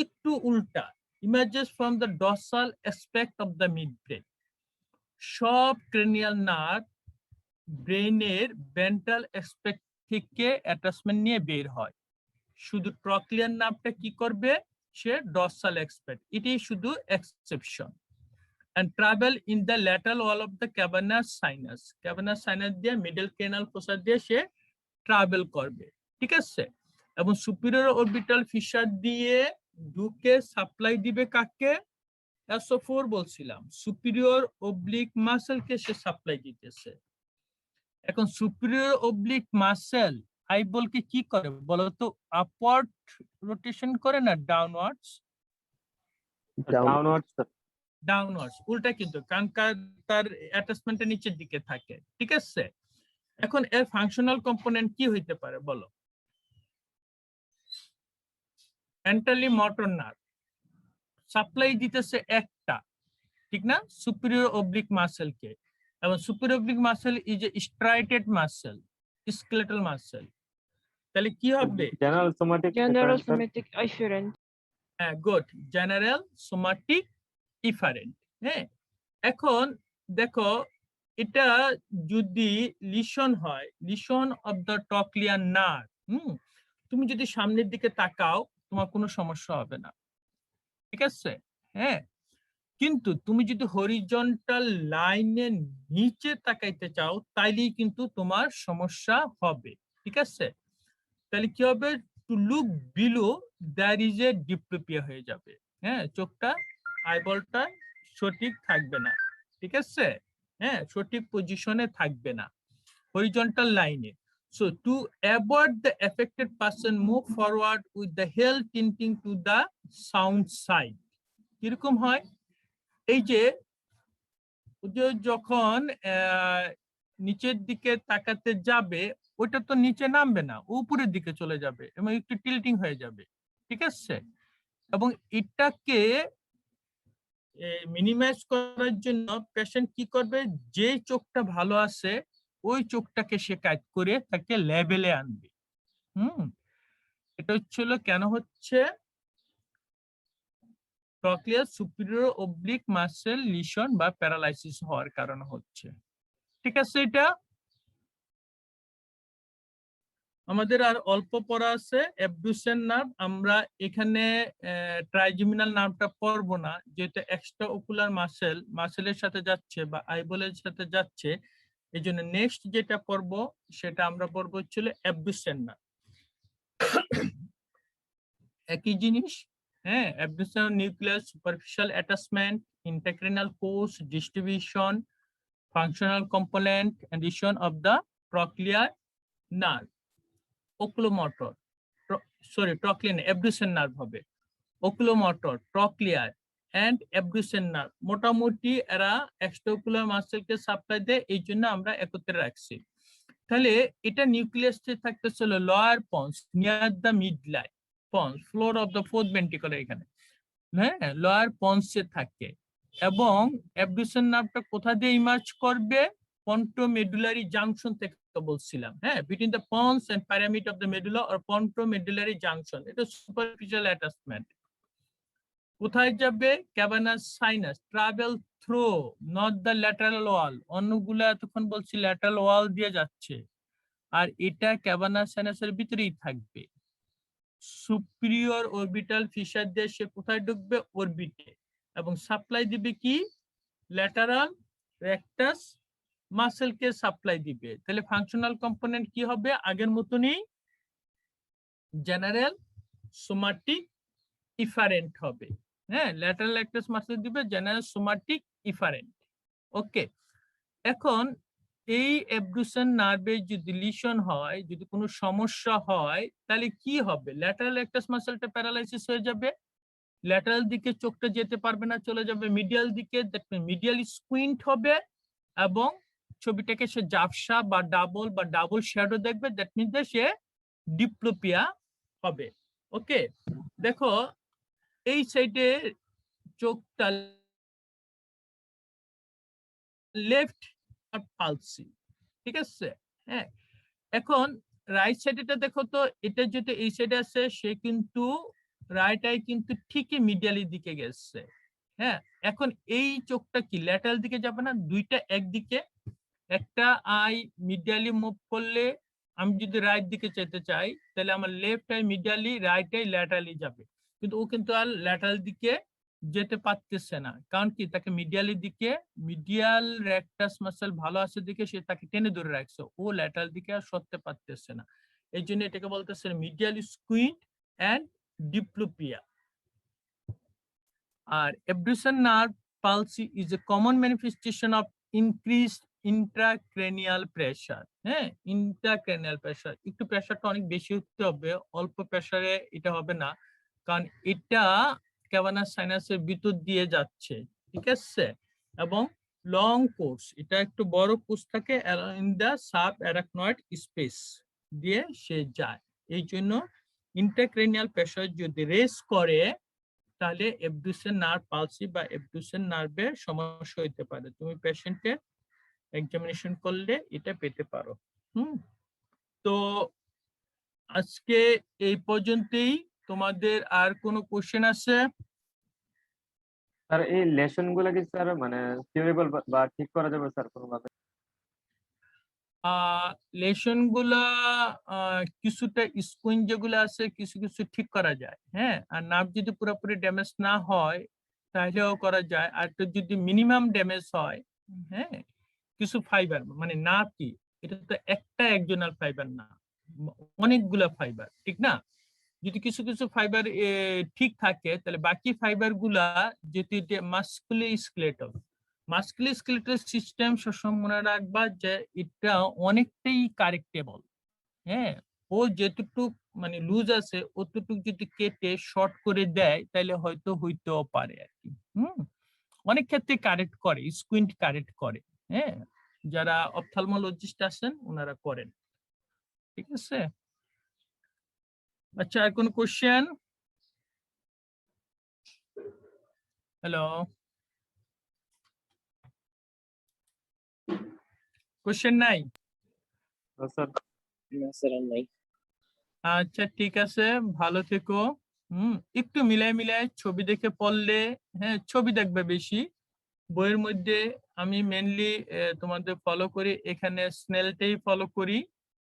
একটু উল্টা, ইমার্জেস from the dorsal aspect of the mid brain. সব ক্রেনিয়াল নার্ভ ব্রেনের ভেন্ট্রাল অ্যাসপেক্ট থেকে অ্যাটাচমেন্ট নিয়ে বের হয়, শুধু ট্রক্লিয়ার নার্ভটা কি করবে? সে ডর্সাল অ্যাসপেক্ট, এটাই শুধু exception. and travel in the lateral wall of the cavernous sinus, cavernous sinus দিয়ে মিডল ক্রেনাল ফোসা দিয়ে সে ট্রাভেল করবে, ঠিক আছে? এবং সুপিরিয়র অরবিটাল ফিশার দিয়ে ঢুকে সাপ্লাই দিবে কাকে? SO4 বলছিলাম, সুপিরিয়র অবলিক মাসেলকে সে সাপ্লাই দিতেছে। এখন সুপিরিয়র অবলিক মাসেল আইবলকে কি করে বলতো? আপওয়ার্ড রোটেশন করে না ডাউনওয়ার্ডস? ডাউনওয়ার্ডস, উল্টা কিন্তু, কারণ তার অ্যাটাচমেন্টটা নিচের দিকে থাকে, ঠিক আছে? এখন এর ফাংশনাল কম্পোনেন্ট কি হইতে পারে বলো? এন্টারলি মোটর নার্ভ সাপ্লাই দিতেছে একটা, ঠিক না, সুপিরিয়র অবলিক মাসেলকে, এবং superior oblique muscle is a striated muscle, skeletal muscle. তাহলে কি হবে? General somatic afferent. হ্যাঁ, গুড, জেনারেল সোমাটিক ইফারেন্ট। হ্যাঁ, এখন দেখো এটা যদি লিশন হয়, lesion of the trochlear nerve, তুমি যদি সামনের দিকে তাকাও তোমার কোনো সমস্যা হবে না, ঠিক আছে? হ্যাঁ, কিন্তু তুমি যদি হরিজন্টাল লাইনের নিচে তাকাইতে চাও তাইলেই কিন্তু তোমার সমস্যা হবে, ঠিক আছে? তাহলে কি হবে? To look below there is a diplopia হয়ে যাবে। হ্যাঁ, চোখটা আইবলটা সঠিক থাকবে না, ঠিক আছে? হ্যাঁ, সঠিক পজিশনে থাকবে না। horizontal line. So to avoid the affected person move forward with the heel tilting to the sound side. কিরকম হয় এই যে যখন নিচের দিকে তাকাতে যাবে ওটা তো নিচে নামবে না, উপরের দিকে চলে যাবে এবং একটু টিল্টিং হয়ে যাবে, ঠিক আছে? এবং এটাকে মিনিমাইজ করার জন্য পেশেন্ট কি করবে, যে চোখটা ভালো আছে ওই চোখটাকে সে কাজ করে তাকে লেভেলে আনবে। এটা হচ্ছিল কেন হচ্ছে, trochlear superior oblique muscle lesion বা প্যারালাইসিস হওয়ার কারণে হচ্ছে, ঠিক আছে? এটা আমাদের আর অল্প পড়া আছে। অ্যাবডুসেন নার্ভ আমরা এখানে ট্রাইজেমিনাল নার্ভটা পড়বো না, যেটা এক্সট্রা অকুলার মাসেলের সাথে যাচ্ছে বা আইবলের সাথে যাচ্ছে, এই জন্য নেক্সট যেটা পড়বো সেটা আমরা পড়বো হচ্ছিল অ্যাবডুসেন নার্ভ। একই জিনিস, হ্যাঁ, abducens nucleus superficial attachment, intracranial course distribution, functional component, addition of the trochlear nerve, oculomotor, trochlear, abducen nerve হবে, oculomotor, trochlear and abducen nerve মোটামুটি এরা এক্সট্রাঅকুলার মাসেলকে সাপ্লাই দেয়, এই জন্য আমরা একত্রে রাখছি। তাহলে এটা নিউক্লিয়াসে থাকতেছিল lower pons near the midline pons, floor of the fourth ventricle এখানে, হ্যাঁ, লোয়ার পন্সে থাকে। এবং অ্যাবডুসেন নার্ভটা কোথা দিয়ে ইমার্জ করবে, পন্টোমেডুলারি জাংশন থেকে বলছিলাম, হ্যাঁ, between the pons and pyramid of the medulla or pontomedullary junction, এটা সুপারফিশিয়াল অ্যাটাচমেন্ট। কোথায় যাবে, cavernous sinus, travel through not the lateral wall, অন্যগুলো এতক্ষণ বলছি ল্যাটারাল ওয়াল দিয়ে যাচ্ছে, আর এটা ক্যাভানাস সাইনাসের ভিতরেই থাকবে। সুপিরিয়র অরবিটাল ফিশার দিয়ে সে কোথায় ঢুকবে, অরবিটে, এবং সাপ্লাই দিবে কি, ল্যাটারাল রেকটাস মাসেলকে সাপ্লাই দিবে। তাহলে ফাংশনাল কম্পোনেন্ট কি হবে, আগের মতনই জেনারেল সোমাটিক ইফারেন্ট হবে, হ্যাঁ, ল্যাটারাল রেকটাস মাসেল দিবে জেনারেল সোমাটিক ইফারেন্ট। ওকে, এখন এই অ্যাবডুসেন নার্ভে যদি লিশন হয়, যদি কোনো সমস্যা হয়, তাহলে কি হবে, ল্যাটারাল রেকটাস মাসেলটা প্যারালাইসিস হয়ে যাবে, ল্যাটারাল দিকে চোখটা যেতে পারবে না, চলে যাবে মিডিয়াল দিকে, মিডিয়াল স্কুইন্ট হবে এবং ছবিটাকে সে জাফসা বা ডাবল শ্যাডো দেখবে, দ্যাট মিন্স সে ডিপ্লোপিয়া হবে। ওকে, দেখো এই সাইডে চোখটা লেফট পালসি, ঠিক আছে, হ্যাঁ। এখন রাইট সাইডেটা দেখো তো, এটা যেটা এই সাইডে আছে সে কিন্তু রাইট আই কিন্তু ঠিকই মিডিয়ালি দিকে গেছে, হ্যাঁ। এখন এই চোখটা কি ল্যাটারাল দিকে যাবে না, দুইটা একদিকে, একটা আই মিডিয়ালি মুভ করলে আমি যদি রাইট দিকে যেতে চাই তাহলে আমার left I medially, right I laterally যাবে, কিন্তু ও কিন্তু আর ল্যাটারাল দিকে যেতে পারতেছে না, কারণ কি, তাকে মিডিয়ালি দিকে, মিডিয়াল রেকটাস মাসেল ভালো আছে দিকে সে তাকে টেনে ধরে রাখছে, ও ল্যাটারাল দিকে আর সরতে পারতেছে না, এই জন্য এটাকে বলতেছে মিডিয়াল স্কুইন্ট এন্ড ডিপ্লোপিয়া। আর abducens nerve palsy is a common manifestation of increased intracranial pressure, হ্যাঁ, ইন্ট্রাক্রেনিয়াল প্রেসার, একটু প্রেসারটা অনেক বেশি হতে হবে, অল্প প্রেসারে এটা হবে না, কারণ এটা ক্যাভানাস সাইনাসের ভিতর দিয়ে যাচ্ছে, ঠিক আছে, এবং লং কোর্স, এটা একটু বড় কোর্স থাকে in the subarachnoid space দিয়ে সে যায়, এই জন্য ইন্ট্রাক্রেনিয়াল প্রেসার যদি রেস করে তাহলে অ্যাবডুসেন নার্ভ পালসি বা অ্যাবডুসেন নার্ভের সমস্যা হইতে পারে, তুমি পেশেন্টের এক্সামিনেশন করলে এটা পেতে পারো। তো আজকে এই পর্যন্তই, তোমাদের আর কোনো কোশ্চেন আছে? স্যার এই লেসন গুলা কি স্যার মানে কিউরেবল বা ঠিক করা যাবে স্যার কোনোভাবে? লেশন গুলা কিছুটা স্কুইন যেগুলো আছে কিছু কিছু ঠিক করা যায়, হ্যাঁ, আর নার্ভ যদি পুরোপুরি ড্যামেজ না হয় তাহলেও করা যায়, আর যদি মিনিমাম ড্যামেজ হয়, হ্যাঁ, কিছু ফাইবার, মানে নার্ভ কি, এটা তো একটা একজনাল ফাইবার না, অনেকগুলা ফাইবার, ঠিক না, যদি কিছু কিছু ফাইবার ঠিক থাকে তাহলে বাকি ফাইবার গুলা যদি মাসকুলার স্কেলেটাল, মাস্কুলোস্কেলেটাল সিস্টেম সবসময় মনে রাখবা যে এটা অনেকটাই কারেক্টেবল। হ্যাঁ, ও যেটুক মানে লুজ আছে অতটুক যদি কেটে শর্ট করে দেয় তাহলে হয়তো হইতেও পারে আর কি। অনেক ক্ষেত্রে কারেক্ট করে, স্কুইন্ট কারেক্ট করে। হ্যাঁ, যারা অপথলমোলজিস্ট আছেন ওনারা করেন। ঠিক আছে, আচ্ছা আর কোন কোশ্চেন? হ্যালো, কোশ্চেন নাই? স্যার আচ্ছা ঠিক আছে, ভালো থেকো। একটু মিলাই ছবি দেখে পড়লে, হ্যাঁ ছবি দেখবে বেশি। বইয়ের মধ্যে আমি মেনলি তোমাদের ফলো করি, এখানে স্নেলটাই ফলো করি।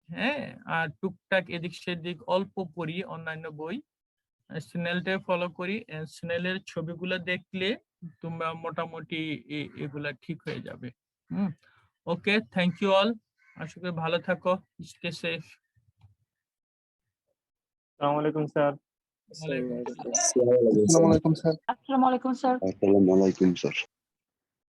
হ্যাঁ, আর টুকটাক এদিক সেদিক অল্প পড়ি অন্যান্য বই। স্নেলটাই ফলো করি, স্নেলের ছবিগুলো দেখলে তোমরা মোটামুটি এগুলা ঠিক হয়ে যাবে। ওকে, থ্যাংক ইউ অল, আশা করি ভালো থাকো, স্টে সেফ। আসসালামু আলাইকুম স্যার। ওয়ালাইকুম আসসালাম। আসসালামু আলাইকুম স্যার। আসসালামু আলাইকুম স্যার। আসসালামু আলাইকুম স্যার।